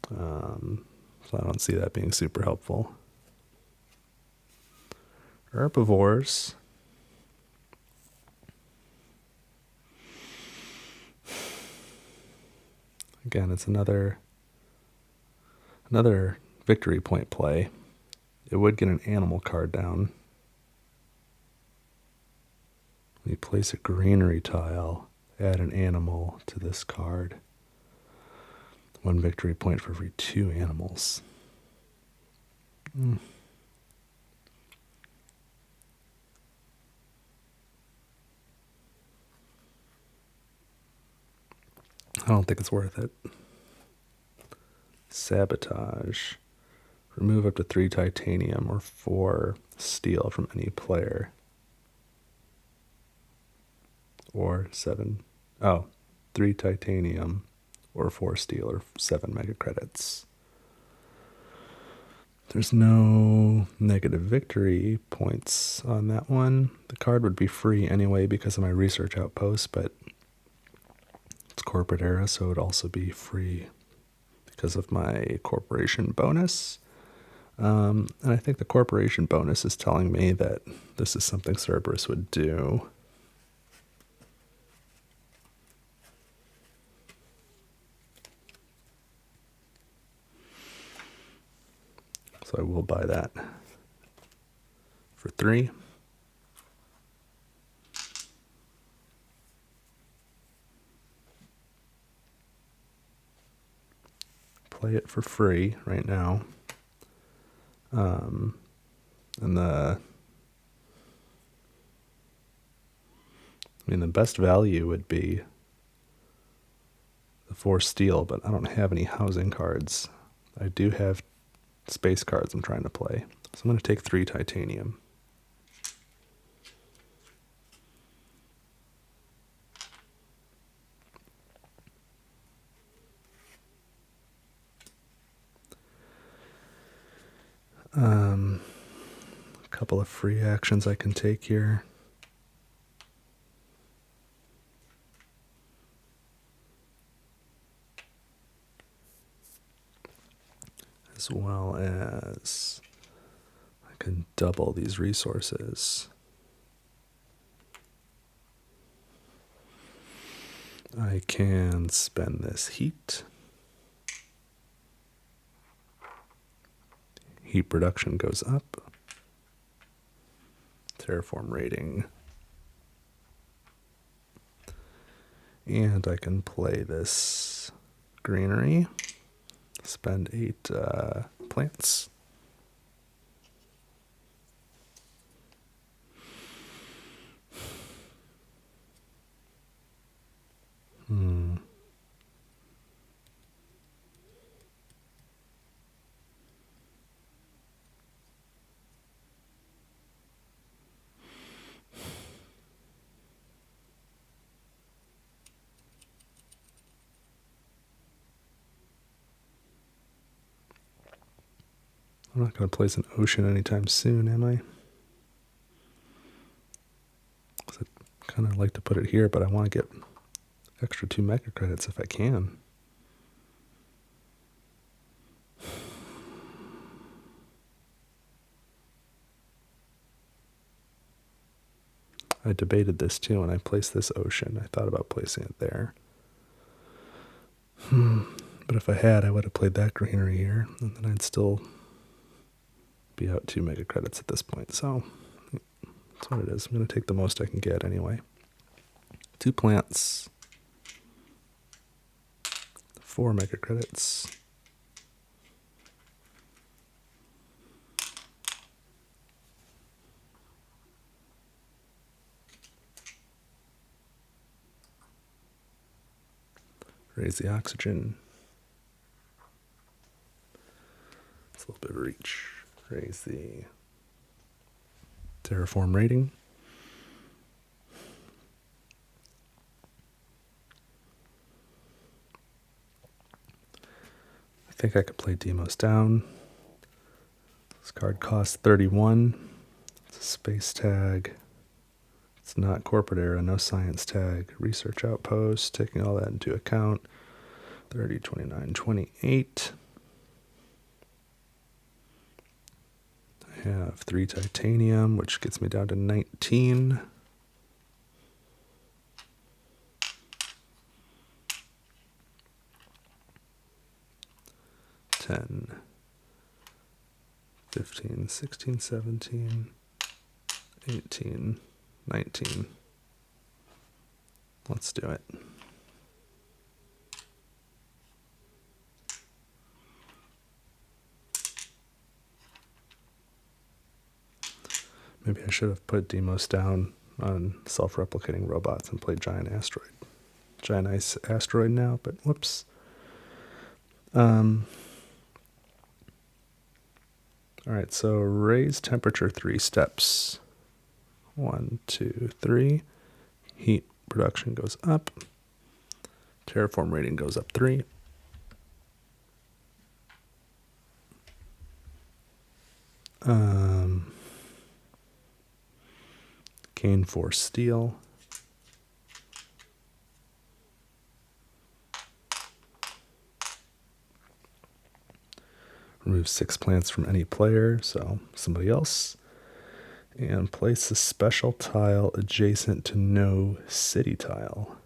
So I don't see that being super helpful. Herbivores. Again, it's another victory point play. It would get an animal card down. When you place a greenery tile, add an animal to this card. 1 victory point for every 2 animals. I don't think it's worth it. Sabotage. Remove up to 3 titanium or 4 steel from any player. Or 7. 3 titanium or 4 steel or 7 mega credits. There's no negative victory points on that one. The card would be free anyway because of my research outpost, but it's corporate era, so it would also be free because of my corporation bonus. And I think the corporation bonus is telling me that this is something Cerberus would do. So I will buy that for 3. Play it for free right now. And the best value would be the 4 steel, but I don't have any housing cards. I do have space cards I'm trying to play. So I'm going to take 3 titanium. A couple of free actions I can take here. As well as I can double these resources. I can spend this heat. Heat production goes up. Terraform rating. And I can play this greenery. Spend 8 plants. I'm not going to place an ocean anytime soon, am I? Because I'd kind of like to put it here, but I want to get extra 2 mega credits if I can. I debated this too, and I placed this ocean. I thought about placing it there. But if I had, I would have played that greenery here, and then I'd still be out 2 mega credits at this point. So that's what it is. I'm going to take the most I can get anyway. 2 plants, 4 mega credits. Raise the oxygen. It's a little bit of reach. Raise the Terraform rating. I think I could play Demos down. This card costs 31. It's a space tag. It's not corporate era, no science tag. Research outpost, taking all that into account. 30, 29, 28. I have 3 titanium, which gets me down to 19. $10, 15, 16, 17, 18, 19. Let's do it. Maybe I should have put Demos down on self-replicating robots and played Giant Ice Asteroid now, but whoops. Alright, so raise temperature 3 steps. 1, 2, 3. Heat production goes up. Terraform rating goes up 3. Gain 4 steel. Remove 6 plants from any player, so somebody else. And place a special tile adjacent to no city tile.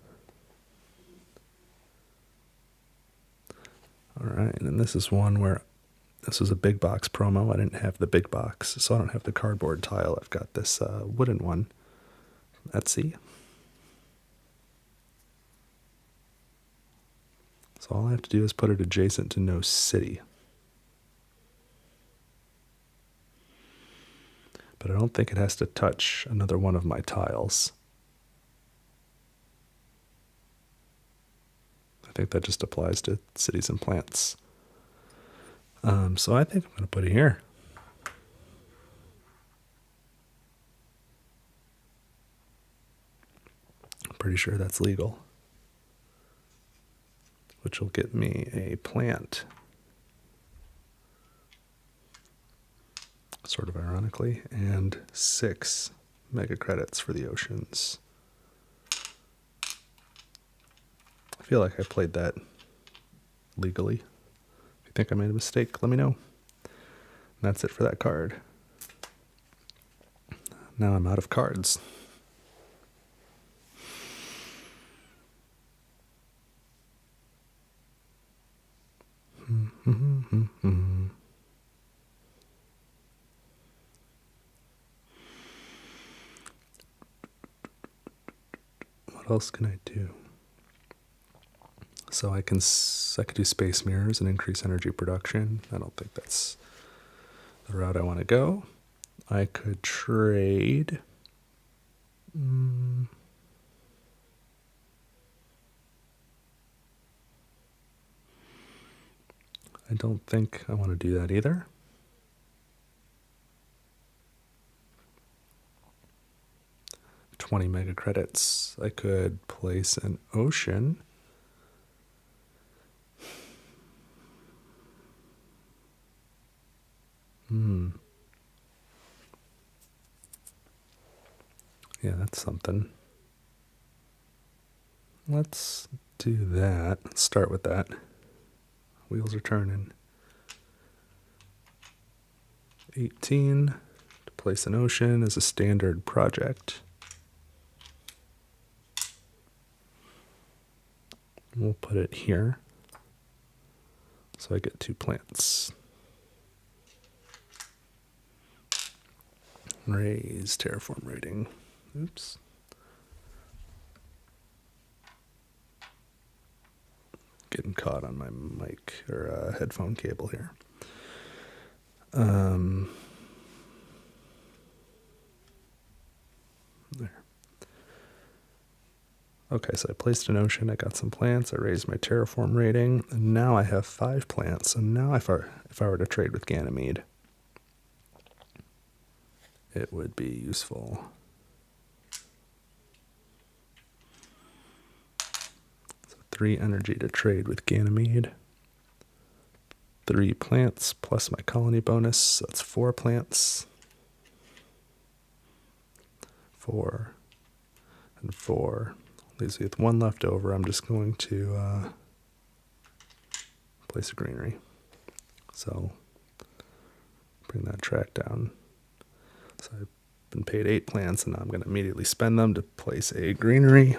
Alright, and this is one where this was a big box promo. I didn't have the big box, so I don't have the cardboard tile. I've got this wooden one from Etsy. So all I have to do is put it adjacent to no city. But I don't think it has to touch another one of my tiles. I think that just applies to cities and plants. So I think I'm going to put it here. I'm pretty sure that's legal. Which will get me a plant. Sort of ironically, and 6 mega credits for the oceans. I feel like I played that legally. If you think I made a mistake, let me know. And that's it for that card. Now I'm out of cards. What else can I do? So I could do space mirrors and increase energy production. I don't think that's the route I want to go. I could trade. I don't think I want to do that either. $20 mega credits. I could place an ocean. Yeah, that's something. Let's do that. Let's start with that. Wheels are turning. 18 to place an ocean is a standard project. We'll put it here. So I get 2 plants. Raise terraform rating. Oops. Getting caught on my mic or headphone cable here. There. Okay, so I placed an ocean, I got some plants, I raised my terraform rating, and now I have 5 plants. And now if I were to trade with Ganymede, it would be useful. So 3 energy to trade with Ganymede. 3 plants plus my colony bonus, so that's 4 plants. 4 and 4. Leaves me with 1 left over. I'm just going to place a greenery. So bring that track down. So I've been paid 8 plants, and now I'm going to immediately spend them to place a greenery.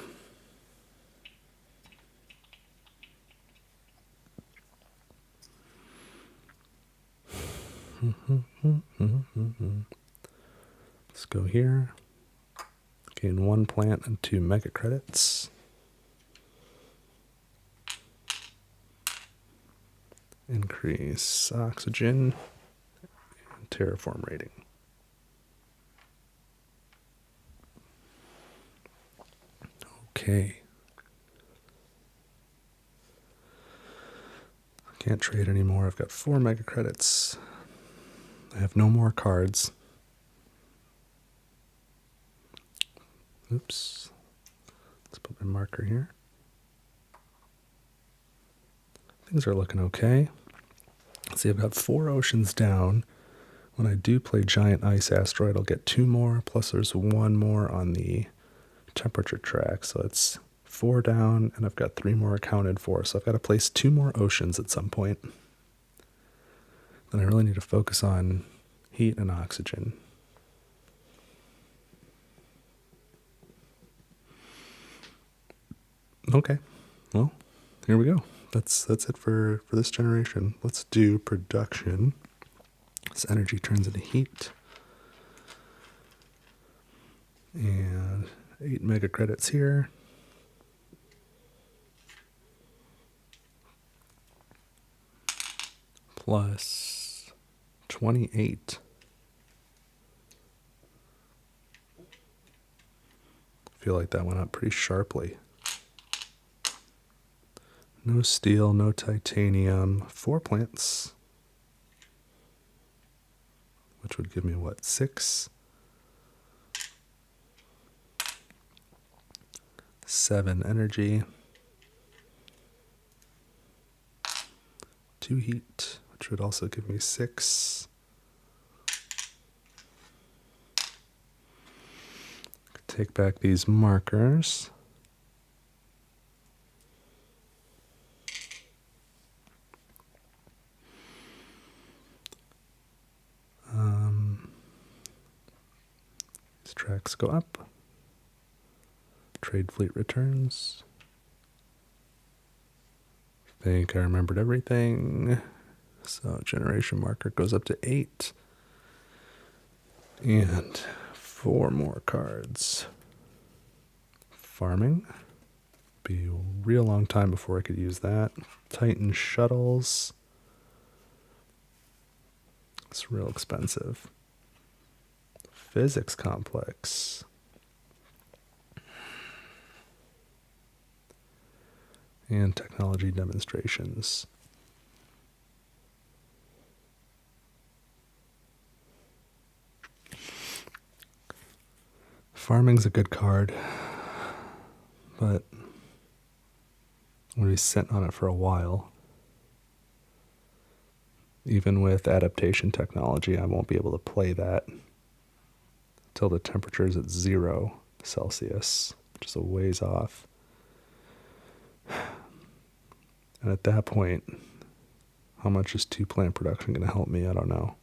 Let's go here. Gain 1 plant and 2 mega credits. Increase oxygen and terraform rating. Okay. Can't trade anymore. I've got 4 mega credits. I have no more cards. Oops. Let's put my marker here. Things are looking okay. See, I've got 4 oceans down. When I do play Giant Ice Asteroid, I'll get 2 more, plus there's 1 more on the temperature track. So it's 4 down, and I've got 3 more accounted for. So I've got to place 2 more oceans at some point. Then I really need to focus on heat and oxygen. Okay, well, here we go. That's it for this generation. Let's do production. This energy turns into heat. And 8 mega credits here. Plus 28. I feel like that went up pretty sharply. No steel, no titanium, 4 plants. Which would give me what, 6? 7 energy. 2 heat, which would also give me 6. Take back these markers. These tracks go up. Trade fleet returns. I think I remembered everything. So generation marker goes up to 8. And 4 more cards. Farming. Be a real long time before I could use that. Titan shuttles. It's real expensive. Physics complex. And technology demonstrations. Farming's a good card, but I'm going to be sitting on it for a while. Even with adaptation technology, I won't be able to play that until the temperature is at 0 Celsius, which is a ways off. And at that point, how much is 2 plant production going to help me? I don't know.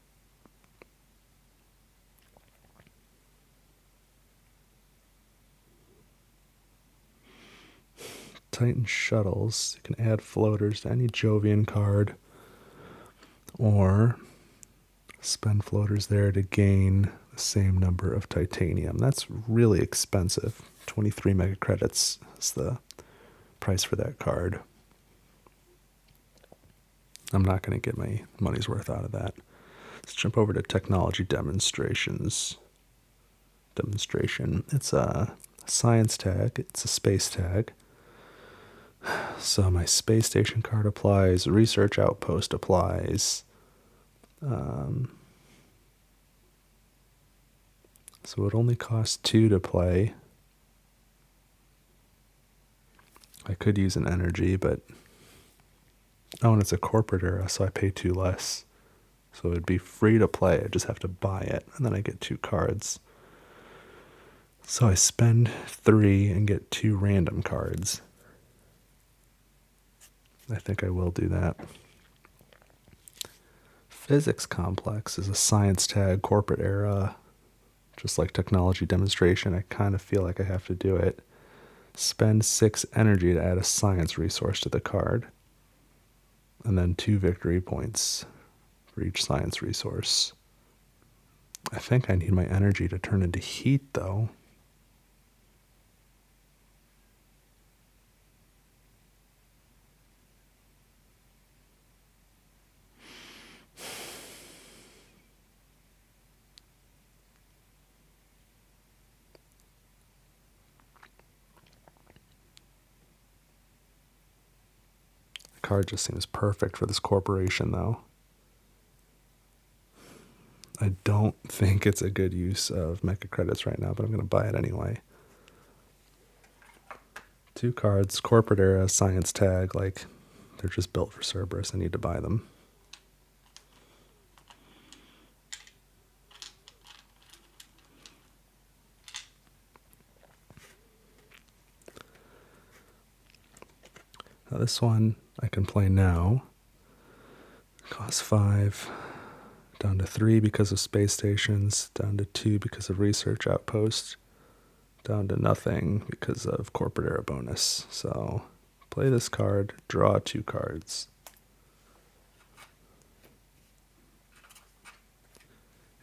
Titan shuttles. You can add floaters to any Jovian card, or spend floaters there to gain the same number of titanium. That's really expensive. 23 mega credits is the price for that card. I'm not going to get my money's worth out of that. Let's jump over to technology demonstrations. Demonstration. It's a science tag. It's a space tag. So my space station card applies. Research outpost applies. So it only costs 2 to play. I could use an energy, but... Oh, and it's a corporate era, so I pay 2 less. So it'd be free to play, I just have to buy it, and then I get 2 cards. So I spend 3 and get 2 random cards. I think I will do that. Physics Complex is a science tag corporate era, just like technology demonstration. I kind of feel like I have to do it. Spend 6 energy to add a science resource to the card, and then 2 victory points for each science resource. I think I need my energy to turn into heat, though. The card just seems perfect for this corporation, though. I don't think it's a good use of mecha credits right now, but I'm going to buy it anyway. 2 cards, corporate era, science tag, like they're just built for Cerberus. I need to buy them. Now this one I can play now. Costs 5. Down to 3 because of space stations, down to 2 because of research outposts, down to nothing because of corporate era bonus. So play this card, draw 2 cards.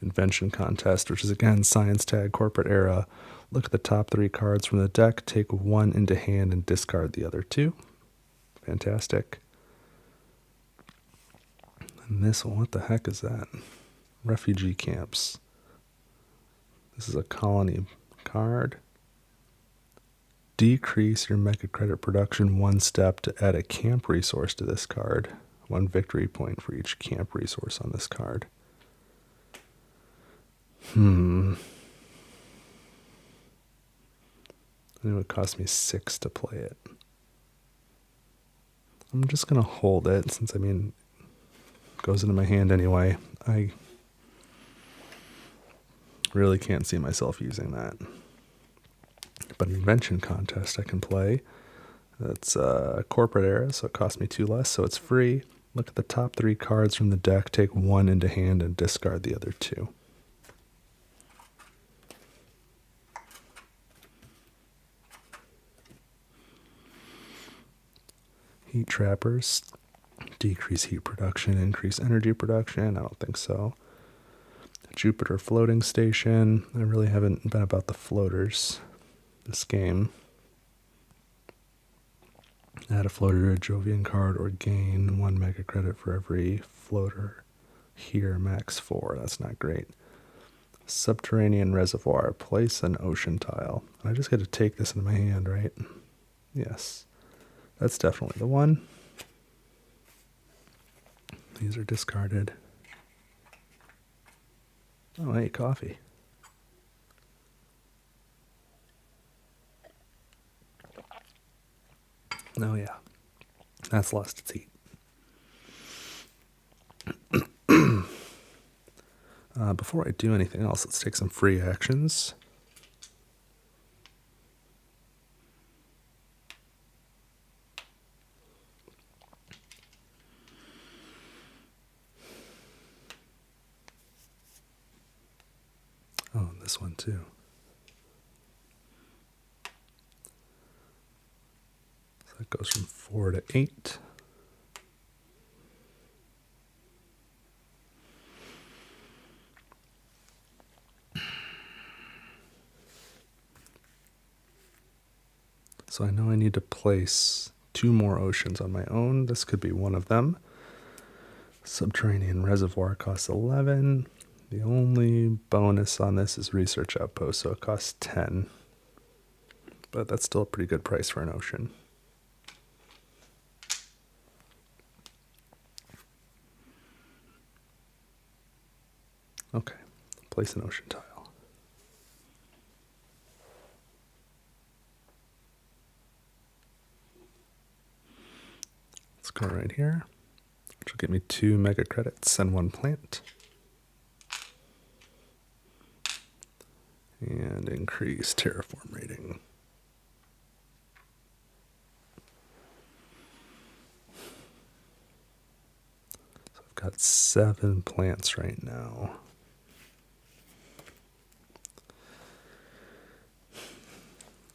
Invention Contest, which is again science tag corporate era. Look at the top 3 cards from the deck, take 1 into hand and discard the other 2. Fantastic. And this one, what the heck is that? Refugee camps. This is a colony card. Decrease your mecha credit production 1 step to add a camp resource to this card. 1 victory point for each camp resource on this card. It would cost me 6 to play it. I'm just going to hold it since, I mean, it goes into my hand anyway. I really can't see myself using that. But Invention Contest I can play. That's a corporate era, so it costs me 2 less, so it's free. Look at the top 3 cards from the deck, take 1 into hand, and discard the other 2. Heat Trappers. Decrease heat production, increase energy production. I don't think so. Jupiter Floating Station. I really haven't been about the floaters this game. Add a floater to a Jovian card or gain 1 mega credit for every floater. Here, max 4. That's not great. Subterranean Reservoir. Place an ocean tile. I just got to take this in my hand, right? Yes. That's definitely the one. These are discarded. Oh, hey, coffee. Oh, yeah. That's lost its heat. Before I do anything else, let's take some free actions. Oh, and this one too. So that goes from 4 to 8. So I know I need to place 2 more oceans on my own. This could be one of them. Subterranean Reservoir costs 11. The only bonus on this is Research Outpost, so it costs 10. But that's still a pretty good price for an ocean. Okay, place an ocean tile. go right here, which will give me 2 mega credits and 1 plant. And increase terraform rating. So I've got 7 plants right now.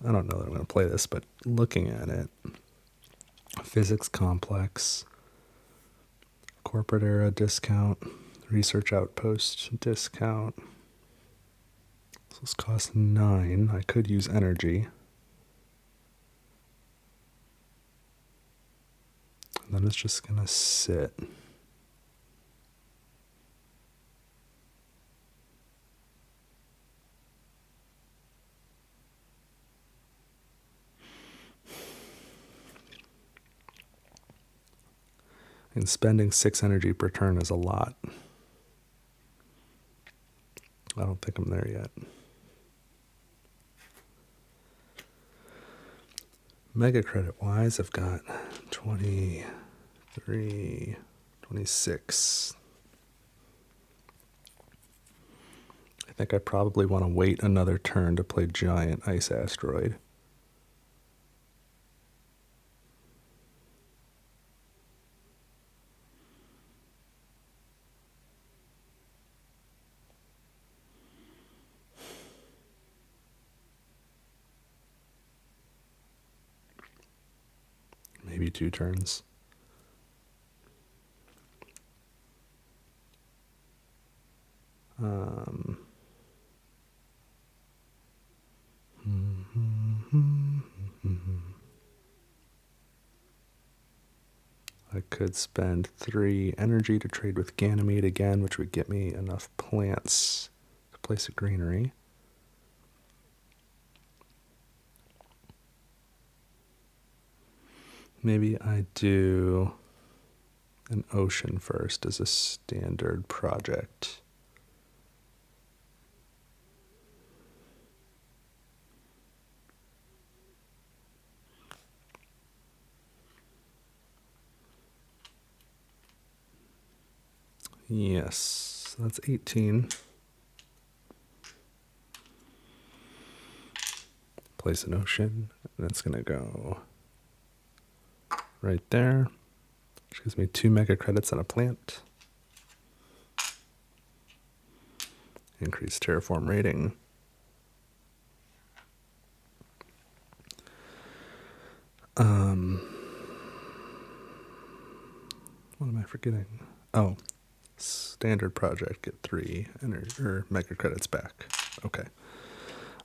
I don't know that I'm going to play this, but looking at it, physics complex, corporate era discount, research outpost discount. So this costs 9. I could use energy. And then it's just going to sit. And spending 6 energy per turn is a lot. I don't think I'm there yet. Mega credit wise, I've got 23, 26. I think I probably want to wait another turn to play Giant Ice Asteroid. Maybe 2 turns. I could spend 3 energy to trade with Ganymede again, which would get me enough plants to place a greenery. Maybe I do an ocean first as a standard project. Yes, that's 18. Place an ocean, and it's going to go right there, which gives me 2 mega credits and a plant. Increase terraform rating. What am I forgetting? Oh, standard project, get 3 mega credits back. Okay.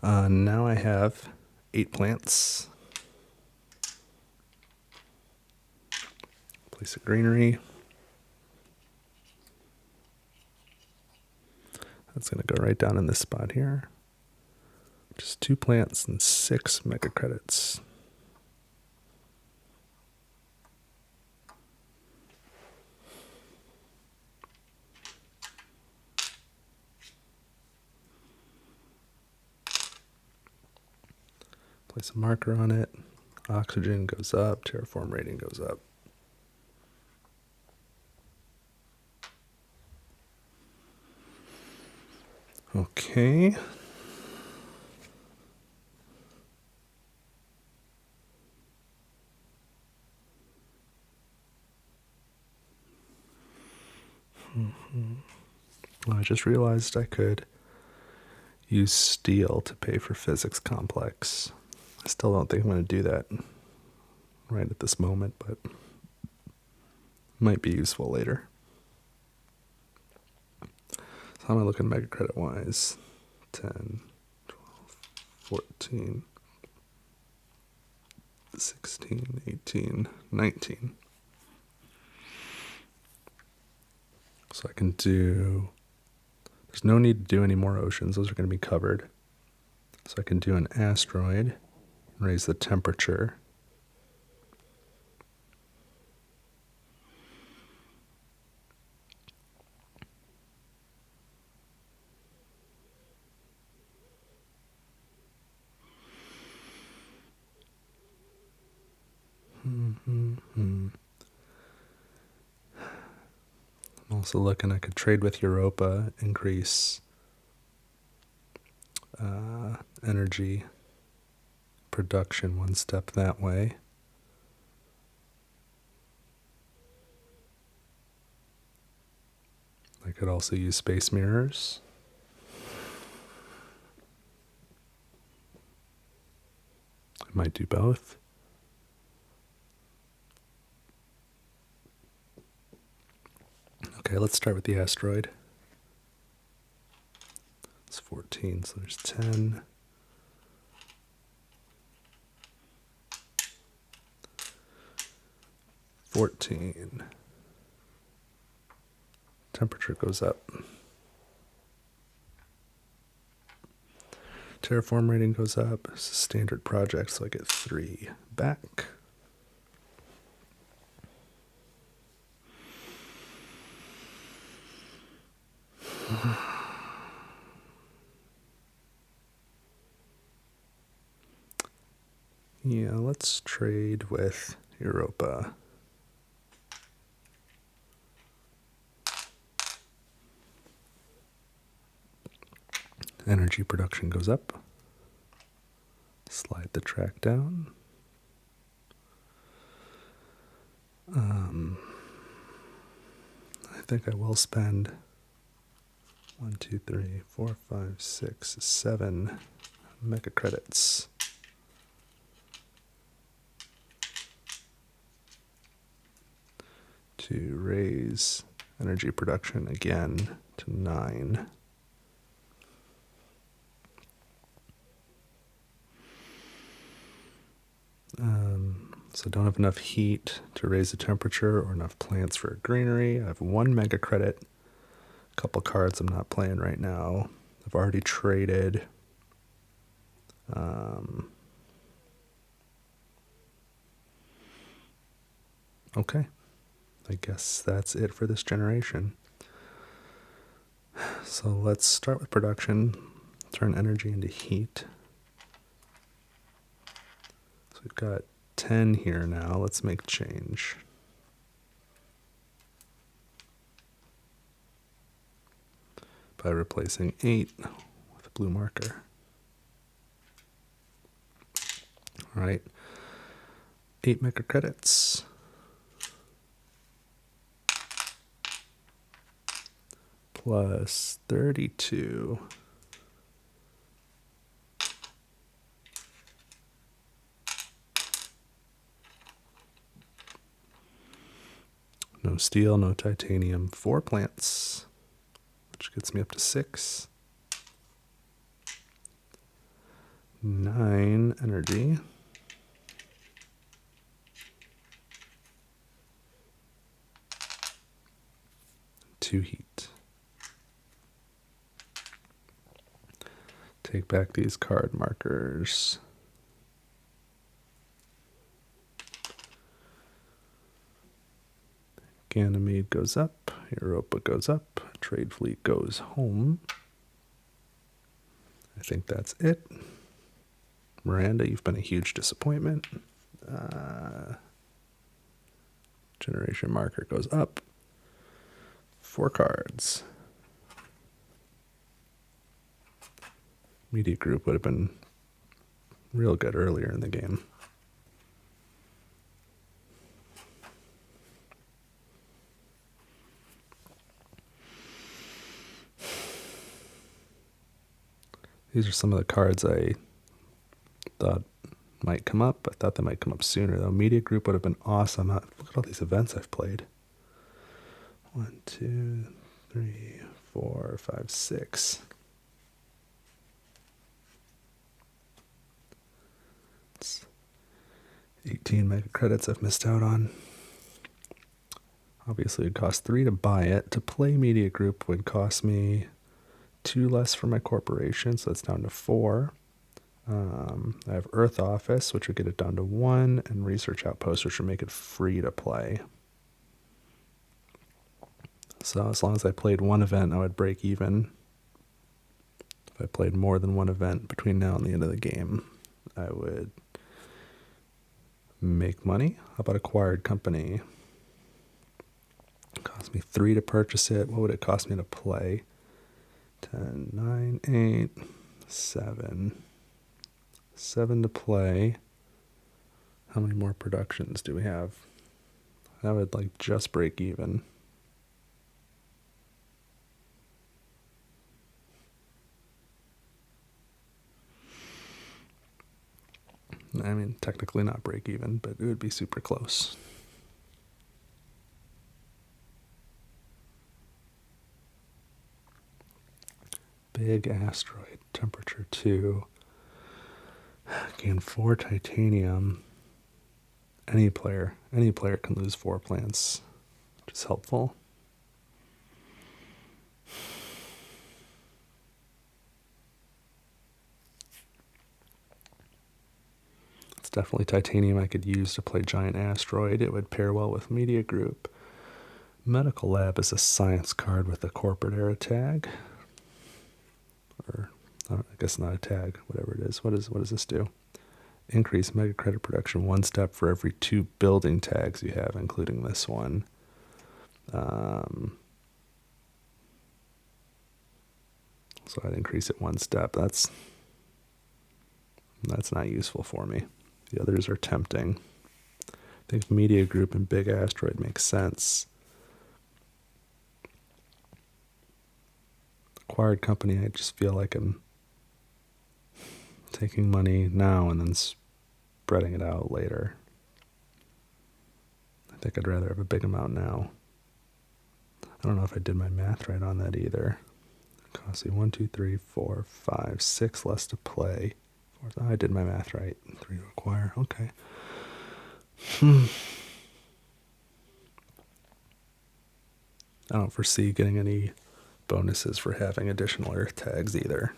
Now I have 8 plants. Place a greenery. That's going to go right down in this spot here. Just 2 plants and 6 mega credits. Place a marker on it. Oxygen goes up, terraform rating goes up. Okay. Well, I just realized I could use steel to pay for physics complex. I still don't think I'm going to do that right at this moment, but might be useful later. So how am I looking mega credit wise? 10, 12, 14, 16, 18, 19. So I can do, there's no need to do any more oceans. Those are going to be covered. So I can do an asteroid, raise the temperature. Also looking, I could trade with Europa, increase energy production one step that way. I could also use space mirrors. I might do both. Okay, let's start with the asteroid. It's 14, so there's 10. Temperature goes up. Terraform rating goes up. It's a standard project, so I get 3 back. Yeah, let's trade with Europa. Energy production goes up. Slide the track down. I think I will spend 1, 2, 3, 4, 5, 6, 7 mega credits. To raise energy production again to 9. So don't have enough heat to raise the temperature or enough plants for greenery. I have 1 mega credit. A couple cards I'm not playing right now. I've already traded. Okay. I guess that's it for this generation. So let's start with production. Turn energy into heat. So we've got 10 here now. Let's make change. By replacing 8 with a blue marker. All right. 8 mega credits. Plus 32. No steel, no titanium, 4 plants, which gets me up to 6. 9 energy. 2 heat. Take back these card markers. Ganymede goes up, Europa goes up, Trade Fleet goes home. I think that's it. Miranda, you've been a huge disappointment. Generation marker goes up. 4 cards. Media Group would have been real good earlier in the game. These are some of the cards I thought might come up. I thought they might come up sooner, though. Media Group would have been awesome. Look at all these events I've played. 1, 2, 3, 4, 5, 6. It's 18 mega credits I've missed out on. Obviously, it would cost 3 to buy it. To play Media Group would cost me 2 less for my corporation, so that's down to 4. I have Earth Office, which would get it down to 1, and Research Outpost, which would make it free to play. So as long as I played 1 event, I would break even. If I played more than 1 event between now and the end of the game, I would make money. How about Acquired Company? Cost me 3 to purchase it. What would it cost me to play? 10, 9, 8, 7. 7 to play. How many more productions do we have? That would like just break even. I mean, technically not break even, but it would be super close. Big asteroid, temperature 2. Gain 4 titanium. Any player can lose 4 plants, which is helpful. It's definitely titanium I could use to play Giant Asteroid. It would pair well with Media Group. Medical Lab is a science card with a corporate era tag. Or, I guess not a tag, whatever it is. What does this do? Increase mega credit production 1 step for every 2 building tags you have, including this one. So I'd increase it 1 step. That's not useful for me. The others are tempting. I think Media Group and Big Asteroid makes sense. Acquired company, I just feel like I'm taking money now and then spreading it out later. I think I'd rather have a big amount now. I don't know if I did my math right on that either. It costs me 1, 2, 3, 4, 5, 6 less to play. I did my math right. 3 to acquire. Okay. I don't foresee getting any bonuses for having additional Earth tags either.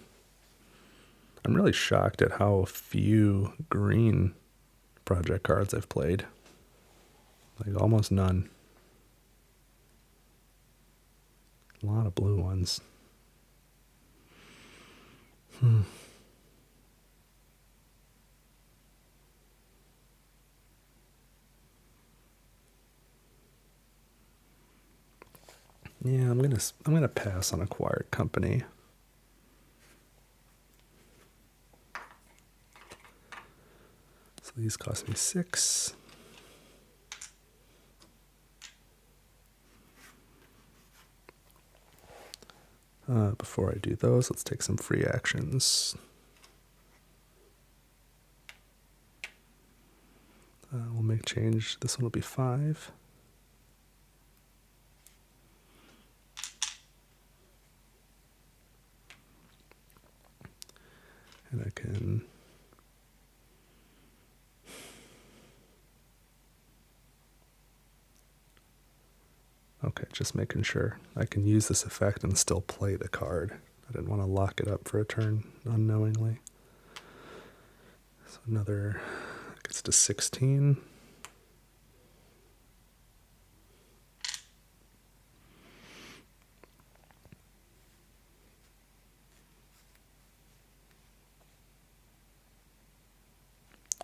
I'm really shocked at how few green project cards I've played. Like almost none. A lot of blue ones. Yeah, I'm gonna pass on acquired company. So these cost me 6. Before I do those, let's take some free actions. We'll make change. This one will be 5. And I can okay, just making sure I can use this effect and still play the card. I didn't want to lock it up for a turn unknowingly. So another gets to 16.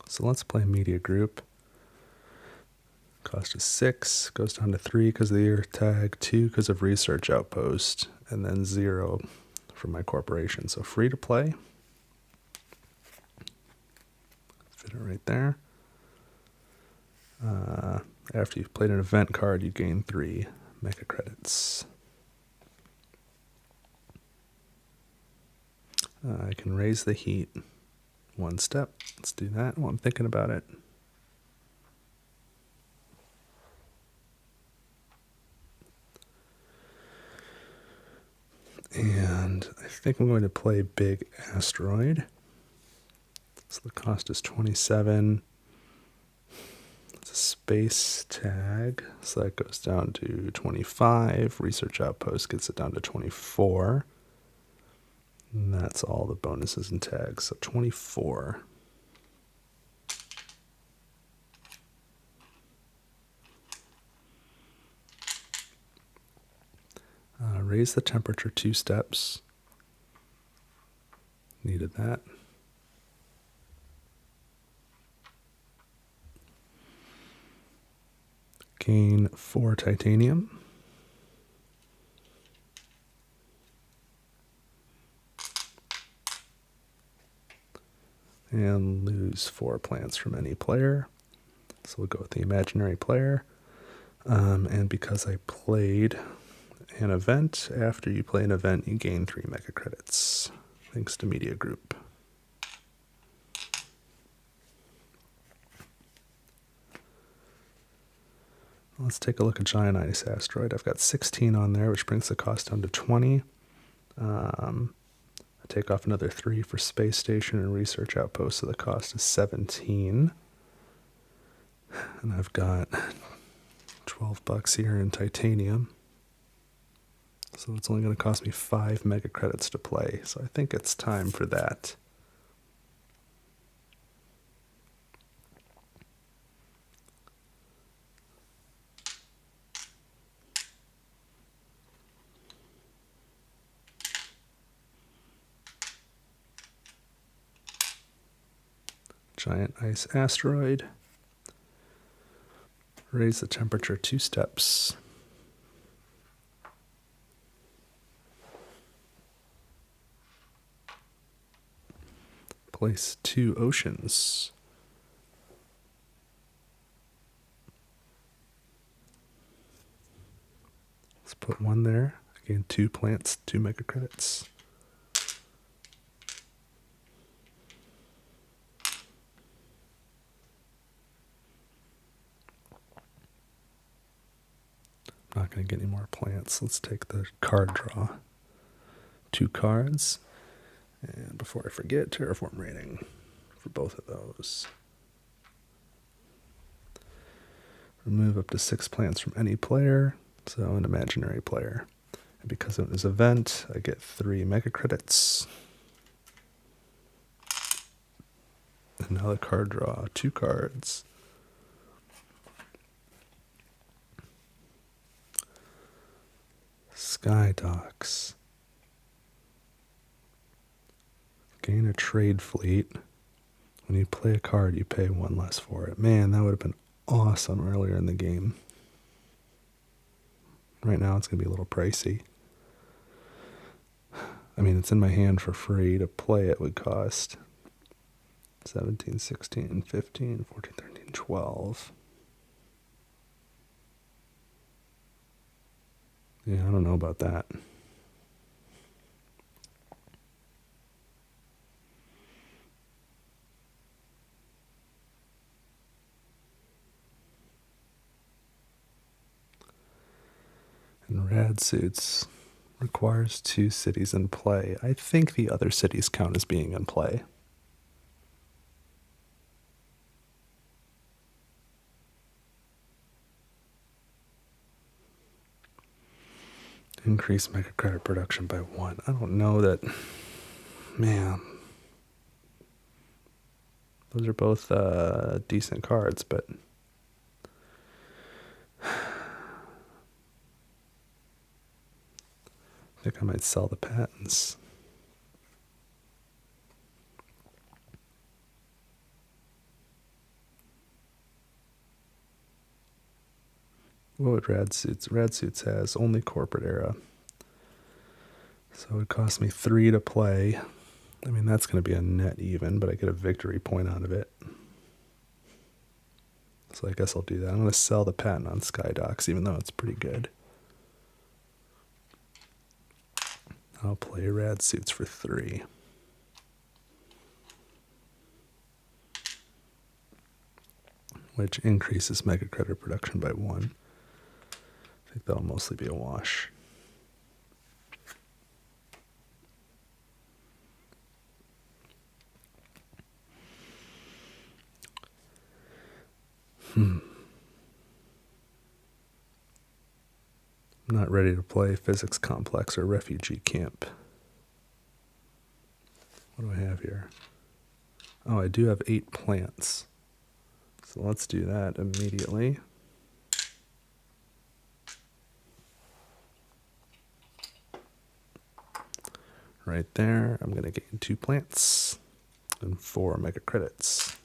So let's play Media Group. Cost is 6, goes down to 3 because of the Earth tag, 2 because of Research Outpost, and then 0 for my corporation. So free to play. Fit it right there. After you've played an event card, you gain 3 mega credits. I can raise the heat 1 step. Let's do that while I'm thinking about it. And I think I'm going to play Big Asteroid. So the cost is 27. It's a space tag, so that goes down to 25. Research Outpost gets it down to 24. And that's all the bonuses and tags, so 24. Raise the temperature 2 steps. Needed that. Gain 4 titanium. and lose 4 plants from any player. So we'll go with the imaginary player. And because I played an event, after you play an event, you gain 3 mega credits, thanks to Media Group. Let's take a look at Giant Ice Asteroid. I've got 16 on there, which brings the cost down to 20. I take off another 3 for Space Station and Research Outpost, so the cost is 17. And I've got $12 here in titanium. So it's only going to cost me 5 mega credits to play. So I think it's time for that. Giant Ice Asteroid. Raise the temperature 2 steps. Place 2 oceans. Let's put 1 there. Again, 2 plants, 2 mega credits. I'm not going to get any more plants. Let's take the card draw. 2 cards. And before I forget, Terraform rating for both of those. Remove up to 6 plants from any player, so an imaginary player. And because of this event, I get 3 mega credits. And now the card draw, 2 cards. Sky Docks. Gain a trade fleet. When you play a card, you pay 1 less for it. Man, that would have been awesome earlier in the game. Right now, it's going to be a little pricey. I mean, it's in my hand for free. To play it would cost 17, 16, 15, 14, 13, 12. Yeah, I don't know about that. And Rad Suits requires 2 cities in play. I think the other cities count as being in play. Increase mega credit production by 1. I don't know that. Man. Those are both decent cards, but I think I might sell the patents. What would Rad Suits? Rad Suits has only corporate era. So it would cost me 3 to play. I mean, that's going to be a net even, but I get a victory point out of it. So I guess I'll do that. I'm going to sell the patent on Skydocks, even though it's pretty good. I'll play Rad Suits for 3. Which increases mega credit production by 1. I think that'll mostly be a wash. I'm not ready to play Physics Complex or Refugee Camp. What do I have here? Oh, I do have 8 plants. So let's do that immediately. Right there, I'm going to gain 2 plants and 4 mega credits.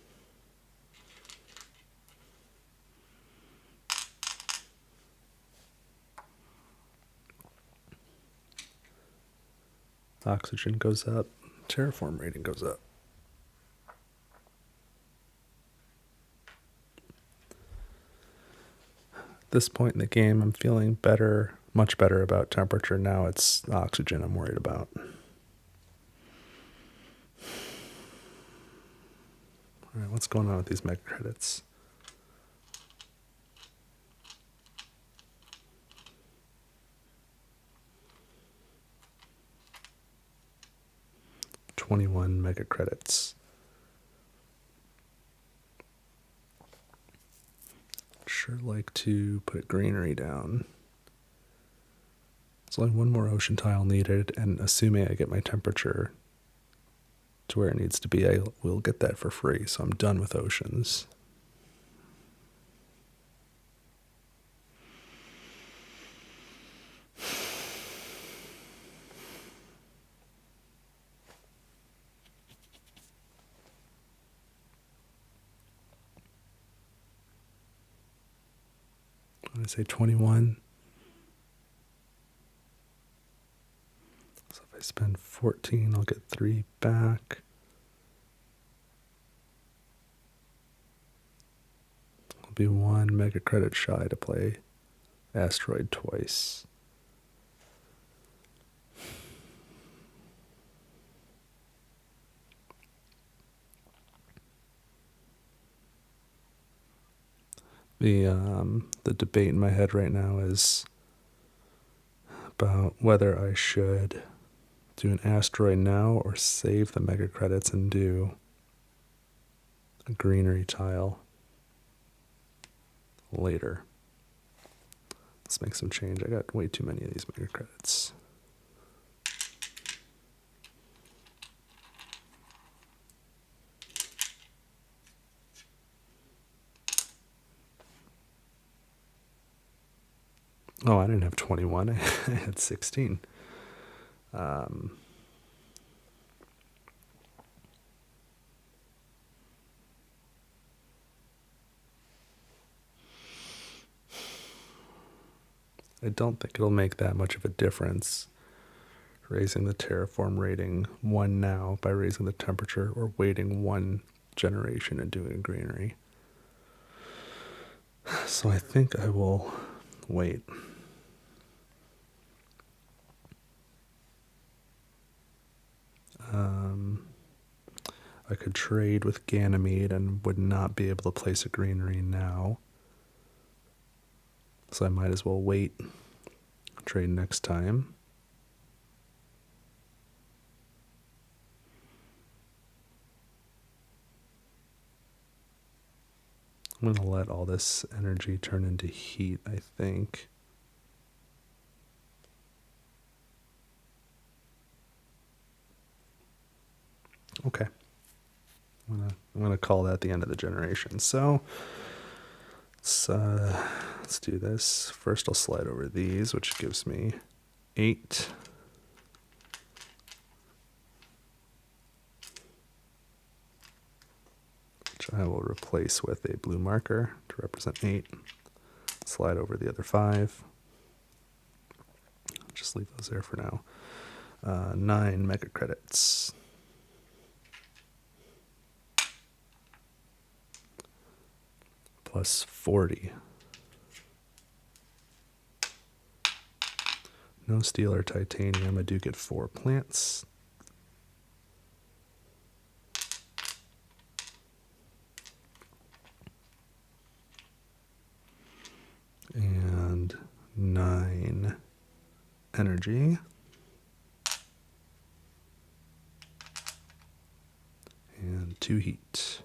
Oxygen goes up, terraform rating goes up. this point in the game, I'm feeling better, much better about temperature. Now it's oxygen I'm worried about. All right, what's going on with these mega credits? $21 mega credits. Sure like to put greenery down. There's only one more ocean tile needed, and assuming I get my temperature to where it needs to be, I will get that for free, so I'm done with oceans. When I say 21, so if I spend 14, I'll get 3 back. I'll be 1 mega credit shy to play Asteroid twice. The debate in my head right now is about whether I should do an asteroid now or save the mega credits and do a greenery tile later. Let's make some change. I got way too many of these mega credits. Oh, I didn't have 21. I had 16. I don't think it'll make that much of a difference raising the terraform rating 1 now by raising the temperature, or waiting 1 generation and doing greenery. So I think I will wait. I could trade with Ganymede and would not be able to place a greenery now. So I might as well wait, trade next time. I'm going to let all this energy turn into heat, I think. Okay. I'm gonna call that the end of the generation. So let's do this. First I'll slide over these, which gives me 8. Which I will replace with a blue marker to represent 8. Slide over the other 5. Just leave those there for now. 9 mega credits. Plus 40. No steel or titanium. I do get 4 plants. And 9 energy. And 2 heat.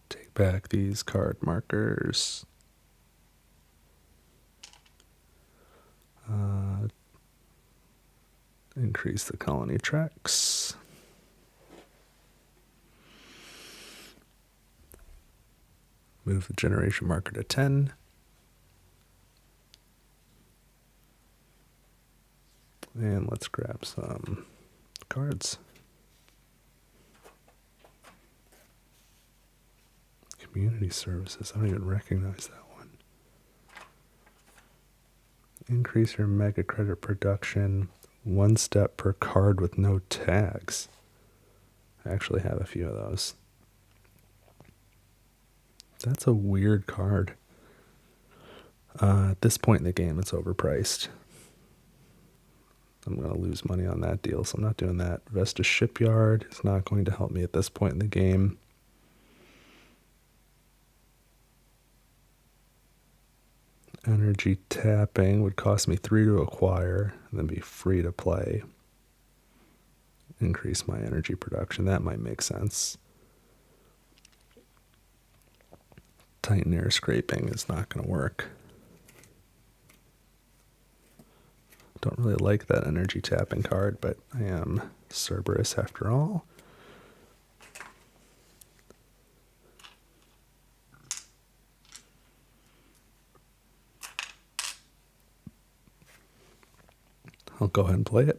Take back these card markers. Increase the colony tracks. Move the generation marker to 10. And let's grab some cards. Community services. I don't even recognize that one. Increase your mega credit production 1 step per card with no tags. I actually have a few of those. That's a weird card. At this point in the game, it's overpriced. I'm going to lose money on that deal, so I'm not doing that. Vesta Shipyard is not going to help me at this point in the game. Energy tapping would cost me 3 to acquire, and then be free to play. Increase my energy production. That might make sense. Titan air scraping is not going to work. Don't really like that energy tapping card, but I am Cerberus after all. I'll go ahead and play it.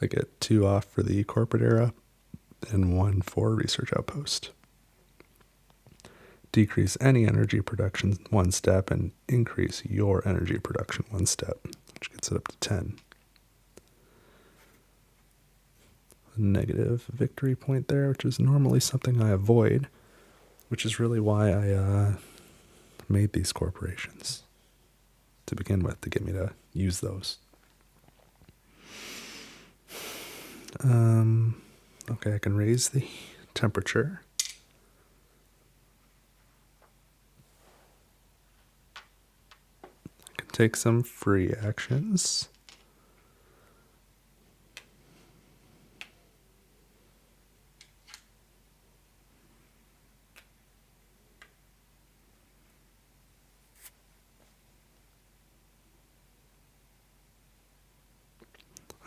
I get 2 off for the corporate era and 1 for research outpost. Decrease any energy production 1 step and increase your energy production 1 step, which gets it up to 10. A negative victory point there, which is normally something I avoid, which is really why I made these corporations to begin with, to get me to use those. Okay, I can raise the temperature. I can take some free actions.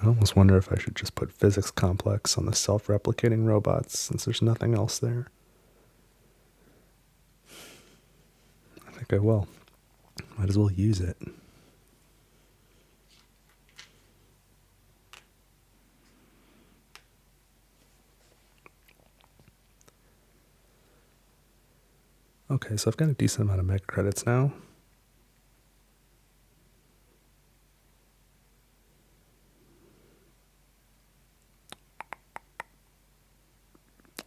I almost wonder if I should just put physics complex on the self-replicating robots, since there's nothing else there. I think I will. Might as well use it. Okay, so I've got a decent amount of mega credits now.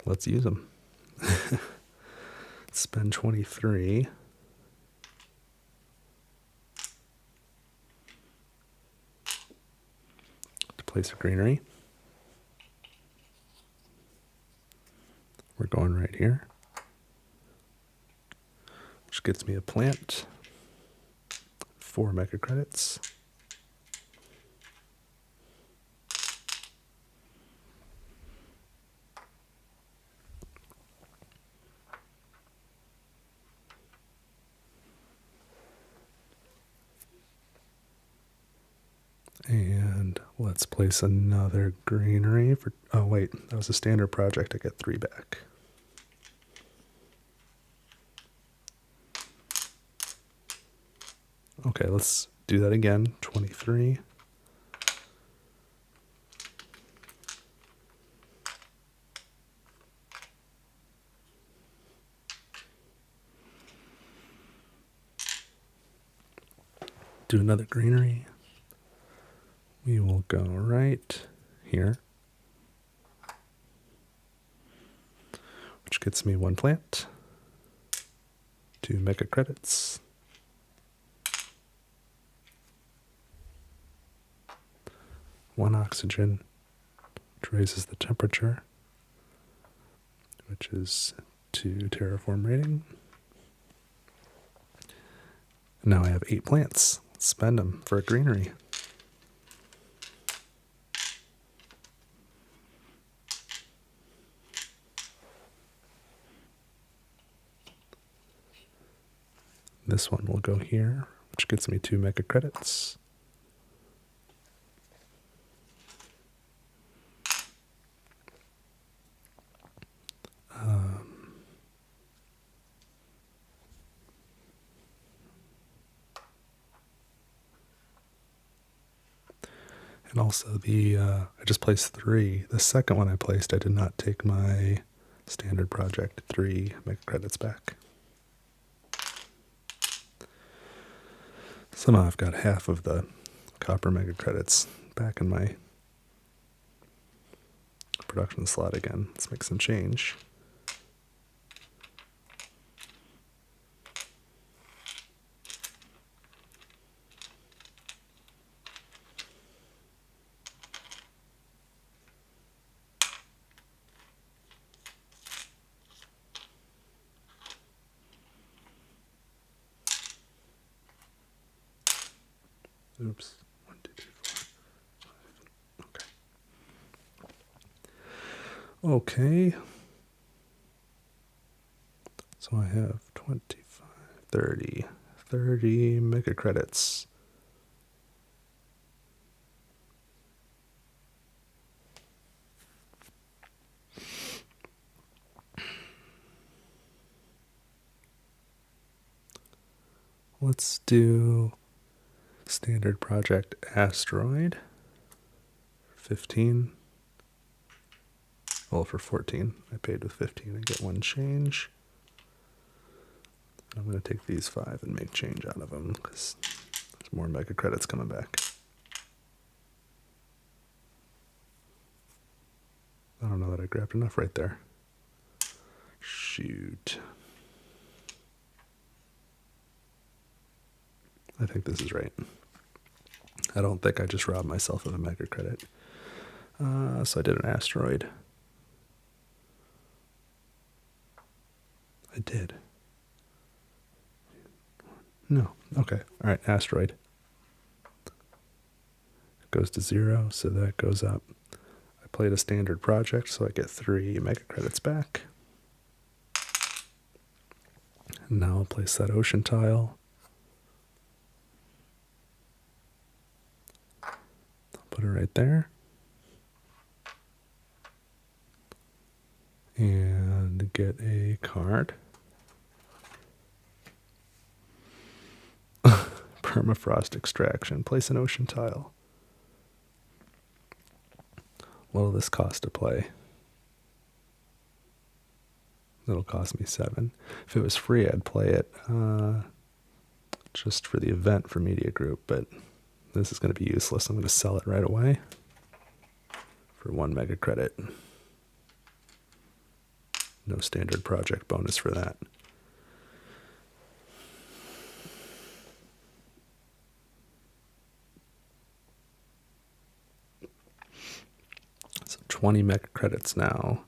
Let's use them. Spend 23. To place a greenery. We're going right here. Which gets me a plant. 4 mega credits. And let's place another greenery for, oh wait, that was a standard project. I get 3 back. Okay, let's do that again. 23. Do another greenery. We will go right here, which gets me 1 plant, 2 mega credits, 1 oxygen, which raises the temperature, which is 2 terraform rating. And now I have 8 plants. Let's spend them for a greenery. This one will go here, which gets me 2 mega credits. And also I just placed 3. The second one I placed, I did not take my standard project 3 mega credits back. So now I've got half of the copper mega credits back in my production slot again. Let's make some change. Oops. 1, 2, 3, 4, 5. Okay. So I have 25, 30 mega credits. Let's do standard project asteroid. 15. Well, for 14. I paid with 15. I get one change. I'm going to take these 5 and make change out of them because there's more mega credits coming back. I don't know that I grabbed enough right there. Shoot. I think this is right. I don't think I just robbed myself of a mega credit. So I did an asteroid. I did. No. Okay. All right. Asteroid. It goes to 0, so that goes up. I played a standard project, so I get 3 mega credits back. And now I'll place that ocean tile. I'll put it right there. And get a card. Permafrost extraction. Place an ocean tile. What will this cost to play? It'll cost me 7. If it was free, I'd play it just for the event for Media Group, but this is going to be useless. I'm going to sell it right away for 1 mega credit. No standard project bonus for that. So 20 mega credits now.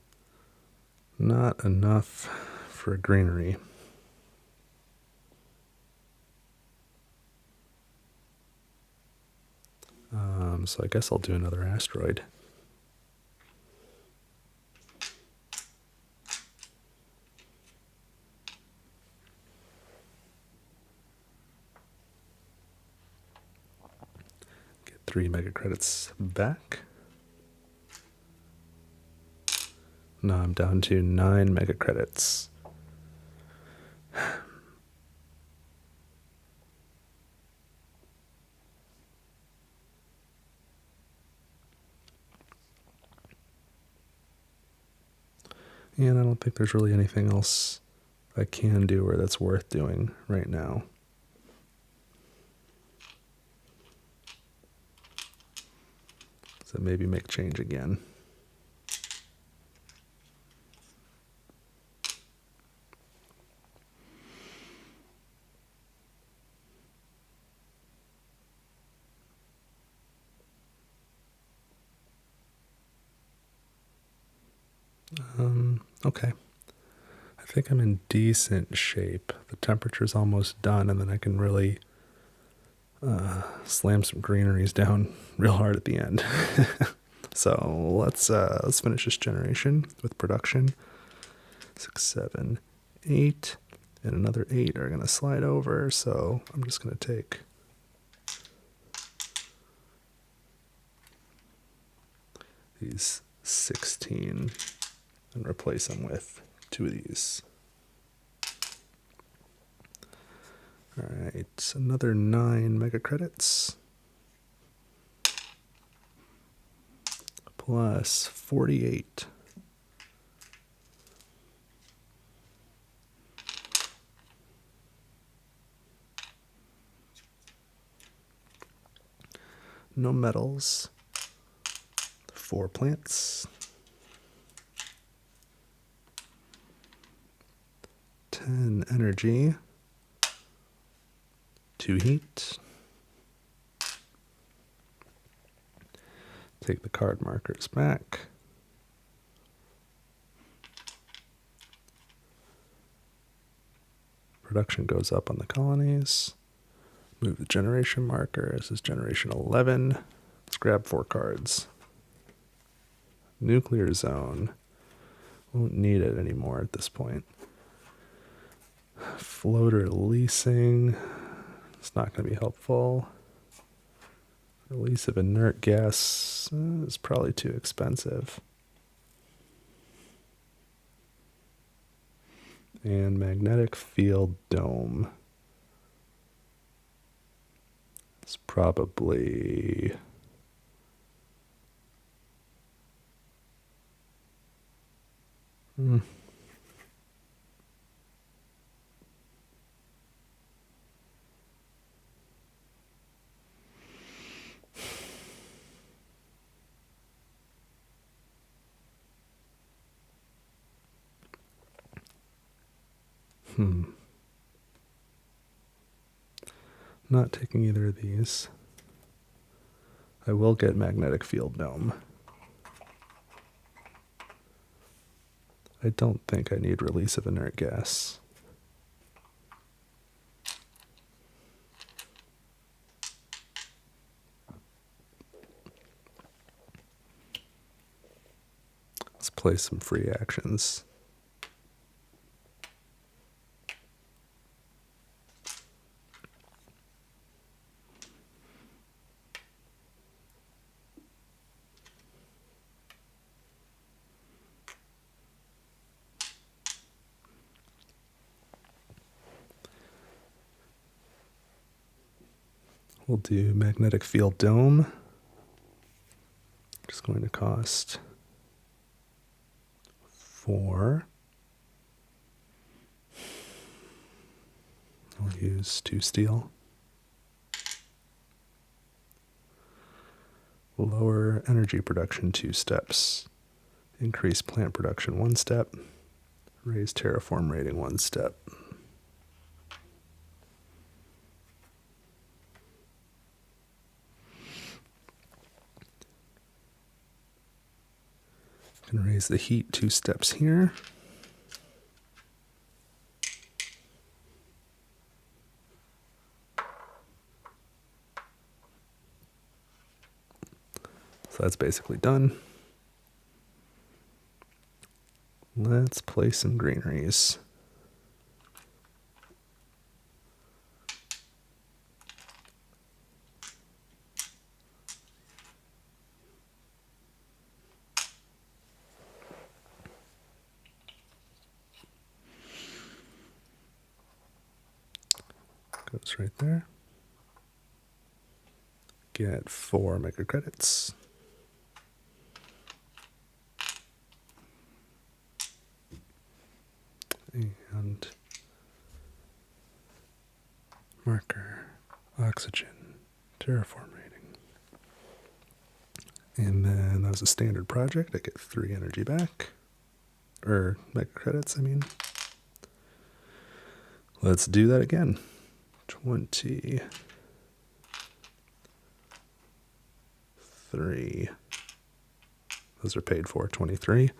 Not enough for greenery. So I guess I'll do another asteroid. Get 3 mega credits back. Now I'm down to 9 mega credits. And I don't think there's really anything else I can do or that's worth doing right now. So maybe make change again. Okay. I think I'm in decent shape. The temperature's almost done, and then I can really slam some greeneries down real hard at the end. So let's finish this generation with production. 6, 7, 8, and another 8 are gonna slide over. So I'm just gonna take these 16 and replace them with 2 of these. All right, another 9 mega credits. Plus 48. No metals. 4 plants. 10 energy. 2 heat. Take the card markers back. Production goes up on the colonies. Move the generation marker. This is generation 11. Let's grab 4 cards. Nuclear zone. Won't need it anymore at this point. Floater leasing. It's not going to be helpful. Release of inert gas is probably too expensive. And magnetic field dome. It's probably... Not taking either of these. I will get magnetic field dome. I don't think I need release of inert gas. Let's play some free actions. We'll do magnetic field dome. Just going to cost 4. I'll use 2 steel. Lower energy production 2 steps. Increase plant production 1 step. Raise terraform rating 1 step. Can raise the heat 2 steps here. So that's basically done. Let's play some greeneries. Goes right there. Get 4 mega credits. And marker, oxygen, terraform rating. And then that was a standard project. I get 3 energy back. Or mega credits, I mean. Let's do that again. 23. Those are paid for. 23.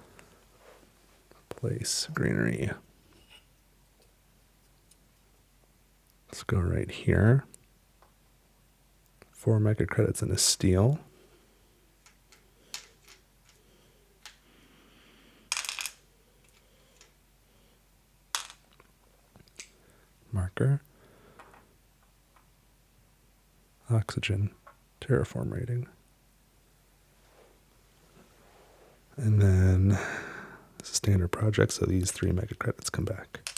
Place greenery. Let's go right here. 4 mega credits and a steel. Marker. Oxygen. Terraform rating. And then it's a standard project, so these 3 mega credits come back.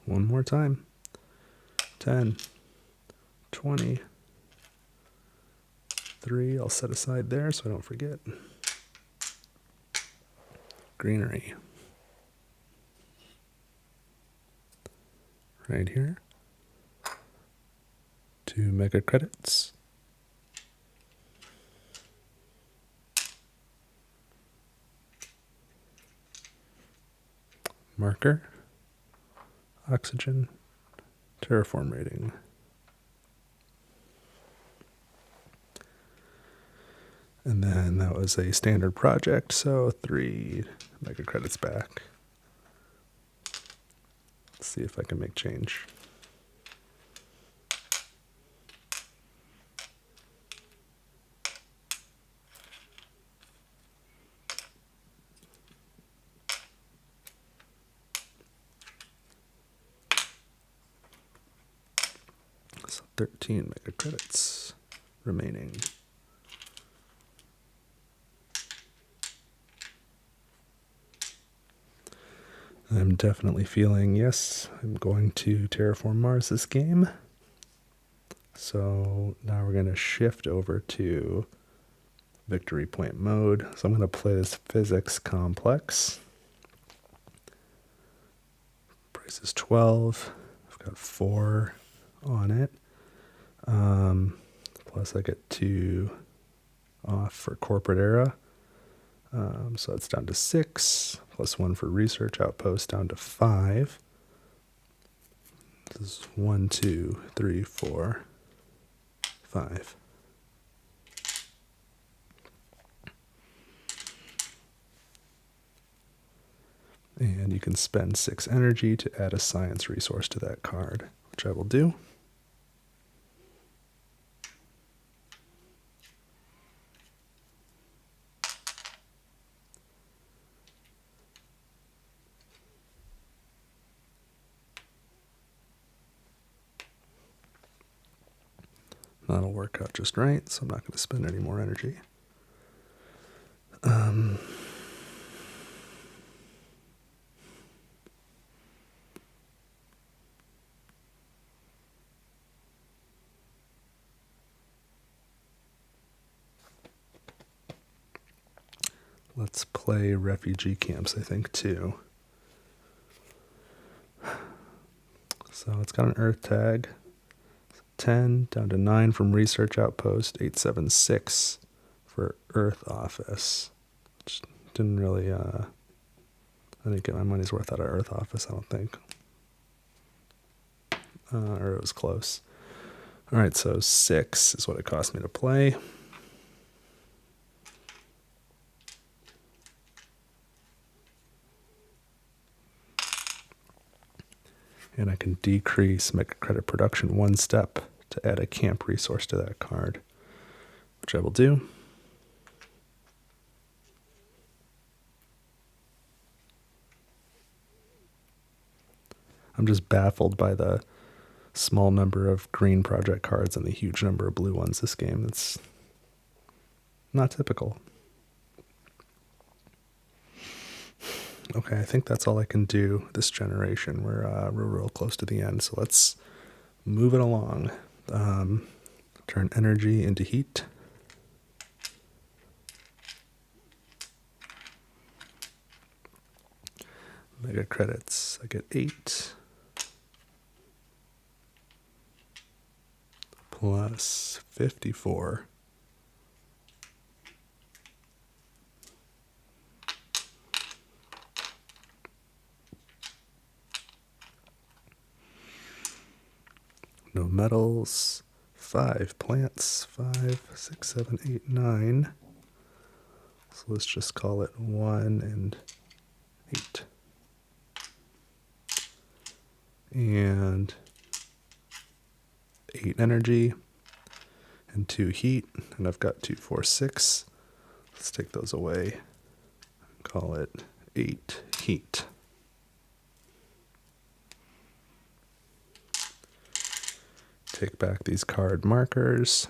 One more time. 10, 20, 3. I'll set aside there so I don't forget. Greenery. Right here. 2 mega credits. Marker. Oxygen. Terraform rating. And then that was a standard project, so 3 mega credits back. Let's see if I can make change. So 13 mega credits remaining. I'm definitely feeling, yes, I'm going to terraform Mars this game. So now we're going to shift over to victory point mode. So I'm going to play this physics complex. Price is 12. I've got 4 on it. Plus I get 2 off for corporate era. So that's down to 6, plus 1 for research outpost, down to 5. This is 1, 2, 3, 4, 5. And you can spend 6 energy to add a science resource to that card, which I will do. That'll work out just right, so I'm not going to spend any more energy. Let's play refugee camps, I think, too. So it's got an earth tag. 10 down to 9 from research outpost, 876 for earth office. Which didn't really, I didn't get my money's worth out of earth office, I don't think. Or it was close. All right, so 6 is what it cost me to play. And I can decrease mega credit production 1 step to add a camp resource to that card, which I will do. I'm just baffled by the small number of green project cards and the huge number of blue ones this game. It's not typical. Okay, I think that's all I can do this generation. We're real close to the end, so let's move it along. Turn energy into heat. Mega credits, I get 8. Plus 54. No metals. 5 plants. 5, 6, 7, 8, 9. So let's just call it 1 and 8. And 8 energy and 2 heat. And I've got 2, 4, 6. Let's take those away. Call it 8 heat. Take back these card markers.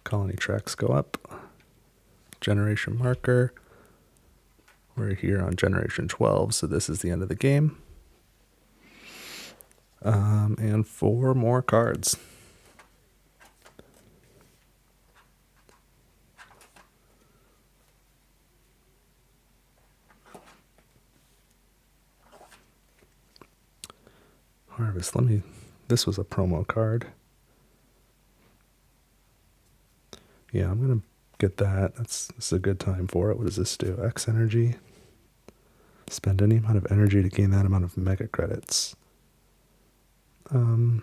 Colony tracks go up. Generation marker. We're here on generation 12, so this is the end of the game. And 4 more cards. Harvest, this was a promo card. Yeah, I'm going to get that. This is a good time for it. What does this do? X energy. Spend any amount of energy to gain that amount of mega credits. I'd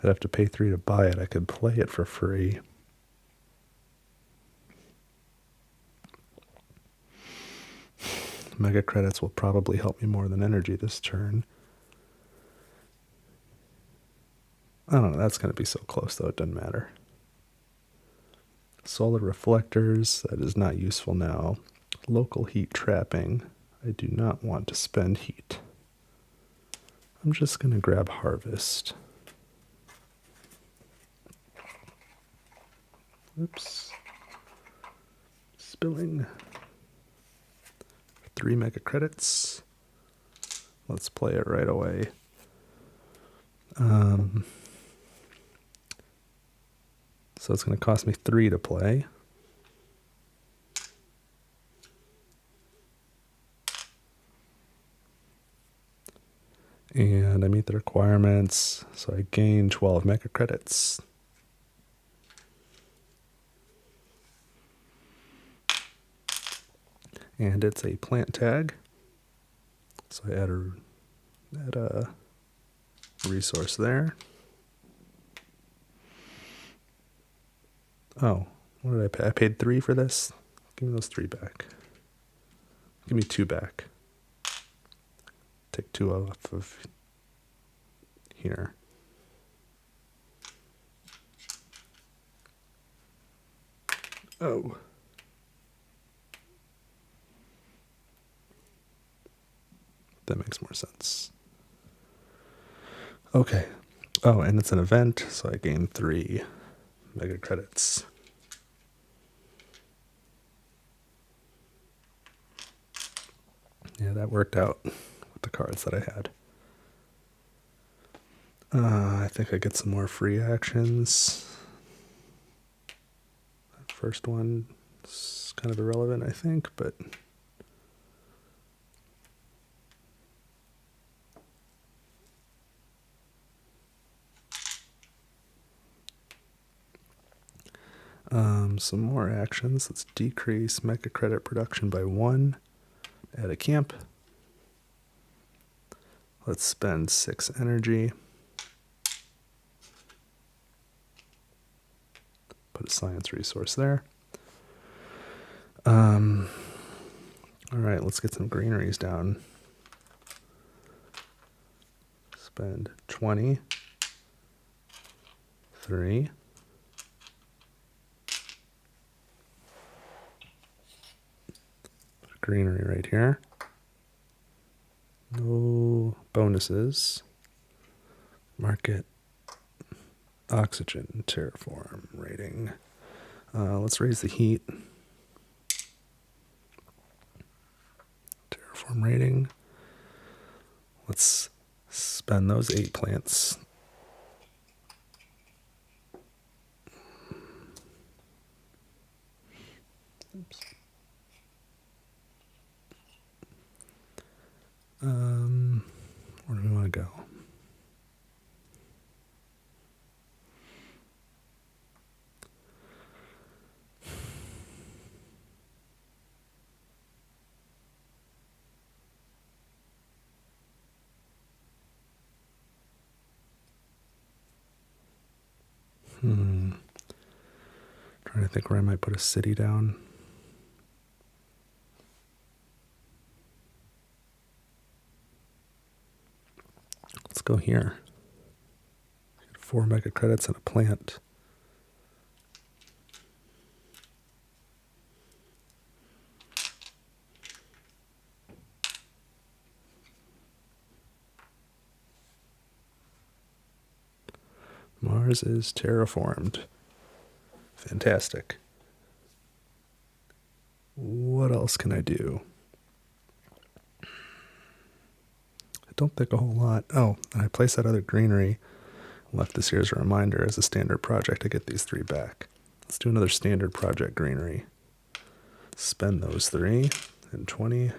have to pay 3 to buy it. I could play it for free. Mega credits will probably help me more than energy this turn. I don't know, that's going to be so close though, it doesn't matter. Solar reflectors, that is not useful now. Local heat trapping, I do not want to spend heat. I'm just going to grab harvest. Oops. Spilling. 3 mega credits. Let's play it right away. So it's going to cost me 3 to play. And I meet the requirements, so I gain 12 mega credits. And it's a plant tag. So I add a resource there. Oh, what did I pay? I paid 3 for this. Give me those 3 back. Give me 2 back. Take 2 off of here. Oh. That makes more sense. Okay. Oh, and it's an event, so I gain 3 mega credits. Yeah, that worked out with the cards that I had. I think I get some more free actions. That first one is kind of irrelevant, I think, but some more actions. Let's decrease mega credit production by 1. Add a camp. Let's spend 6 energy. Put a science resource there. All right, let's get some greeneries down. Spend 20. 3. Put a greenery right here. No bonuses. Market. Oxygen. Terraform rating. Let's raise the heat. Terraform rating. Let's spend those 8 plants. Oops. Where do we want to go? Trying to think where I might put a city down. Let's go here. 4 mega credits and a plant. Mars is terraformed. Fantastic. What else can I do? I don't think a whole lot. Oh, and I placed that other greenery. Left this here as a reminder as a standard project to get these 3 back. Let's do another standard project greenery. Spend those 3 and 20.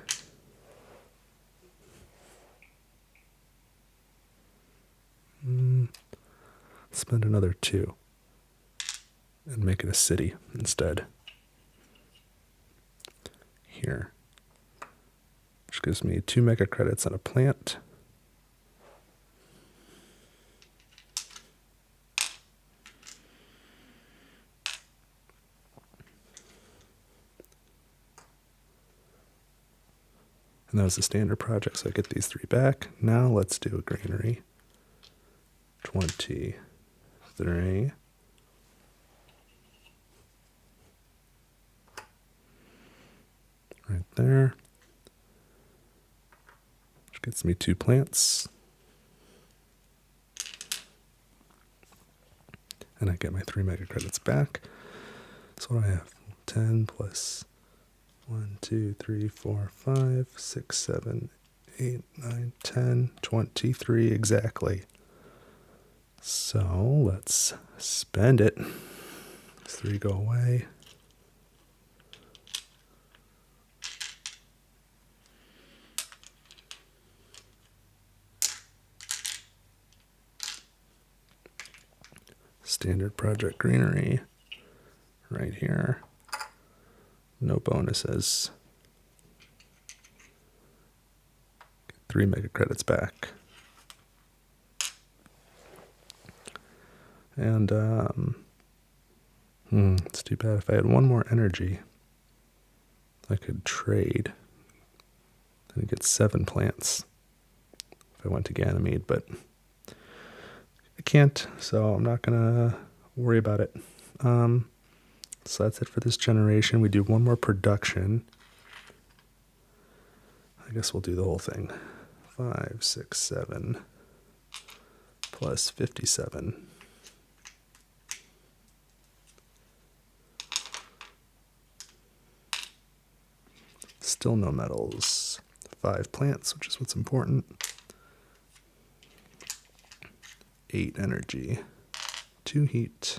Spend another 2 and make it a city instead. Here. which gives me 2 mega credits and a plant. And that was a standard project, so I get these 3 back. Now let's do a granary. 23. Right there. Which gets me 2 plants. And I get my 3 mega credits back. So what do I have? 10 plus 1, 2, 3, 4, 5, 6, 7, 8, 9, 10, 23 exactly. So let's spend it. These 3 go away. Standard project greenery right here. No bonuses. 3 mega credits back. And it's too bad. If I had 1 more energy, I could trade and get 7 plants if I went to Ganymede, but I can't, so I'm not gonna worry about it. So that's it for this generation. We do 1 more production. I guess we'll do the whole thing. 5, 6, 7 plus 57. Still no metals. 5 plants, which is what's important. 8 energy. 2 heat.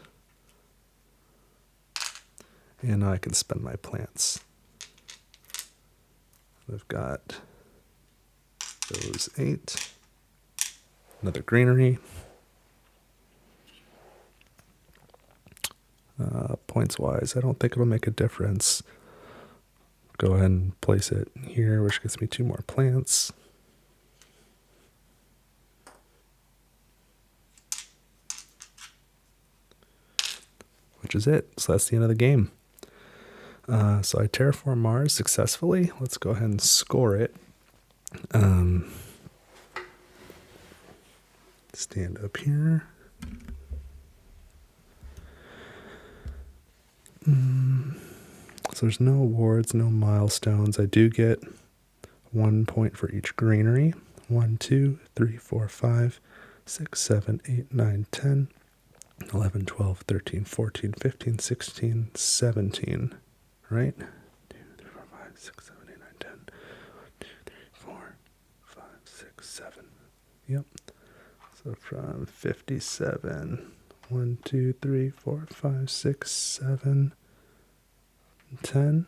And now I can spend my plants. I've got those 8. Another greenery. Points wise, I don't think it'll make a difference. Go ahead and place it here, which gets me 2 more plants. Which is it. So that's the end of the game. So I terraform Mars successfully. Let's go ahead and score it. Stand up here. So there's no awards, no milestones. I do get 1 point for each greenery. 1, 2, 3, 4, 5, 6, 7, 8, 9, 10, 11, 12, 13, 14, 15, 16, 17. Right? 2, 3, 4, 5, 6, 7, 8, 9, 10. 1, 2, 3, 4, 5, 6, 7. Yep. So from 57. 1, 2, 3, 4, 5, 6, 7, 10.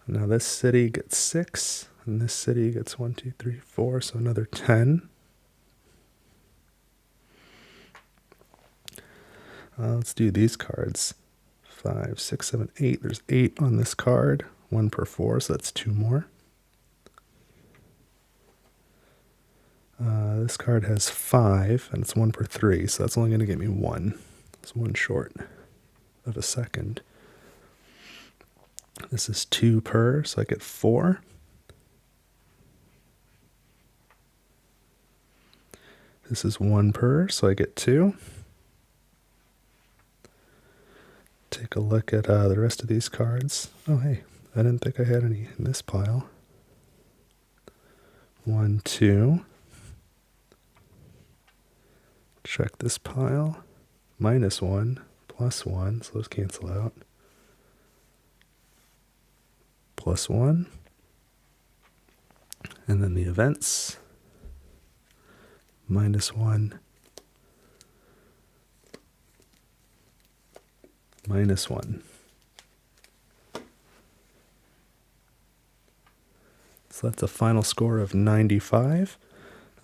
Now this city gets 6, and this city gets 1, 2, 3, 4, so another 10. Let's do these cards. 5, 6, 7, 8. There's 8 on this card. 1 per 4, so that's 2 more. This card has 5, and it's 1 per 3, so that's only going to get me 1. It's 1 short of a second. This is 2 per, so I get 4. This is 1 per, so I get 2. Take a look at the rest of these cards. Oh, hey, I didn't think I had any in this pile. 1, 2. Check this pile. -1, +1, so those cancel out. +1. And then the events. -1. -1. So that's a final score of 95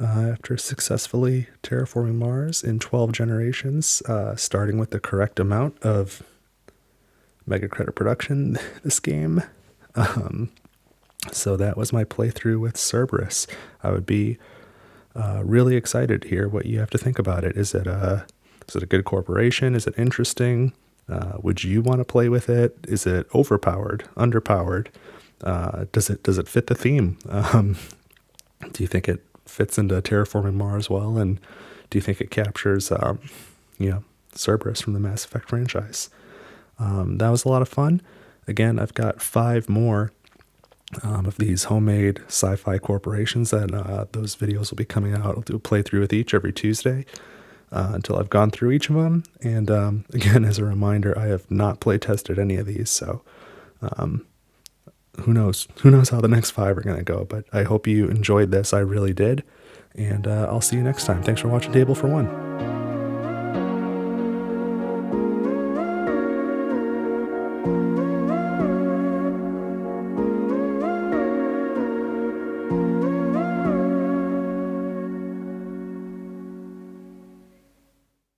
after successfully terraforming Mars in 12 generations, starting with the correct amount of mega credit production this game. So that was my playthrough with Cerberus. I would be really excited to hear what you have to think about it. Is it a good corporation? Is it interesting? Would you want to play with it? Is it overpowered, underpowered? Does it fit the theme? Do you think it fits into Terraforming Mars well? And do you think it captures, Cerberus from the Mass Effect franchise? That was a lot of fun. Again, I've got 5 more of these homemade sci-fi corporations that those videos will be coming out. I'll do a playthrough with each every Tuesday until I've gone through each of them. And again, as a reminder, I have not play tested any of these, so who knows how the next 5 are going to go. But I hope you enjoyed this. I really did. And I'll see you next time. Thanks for watching Table for One.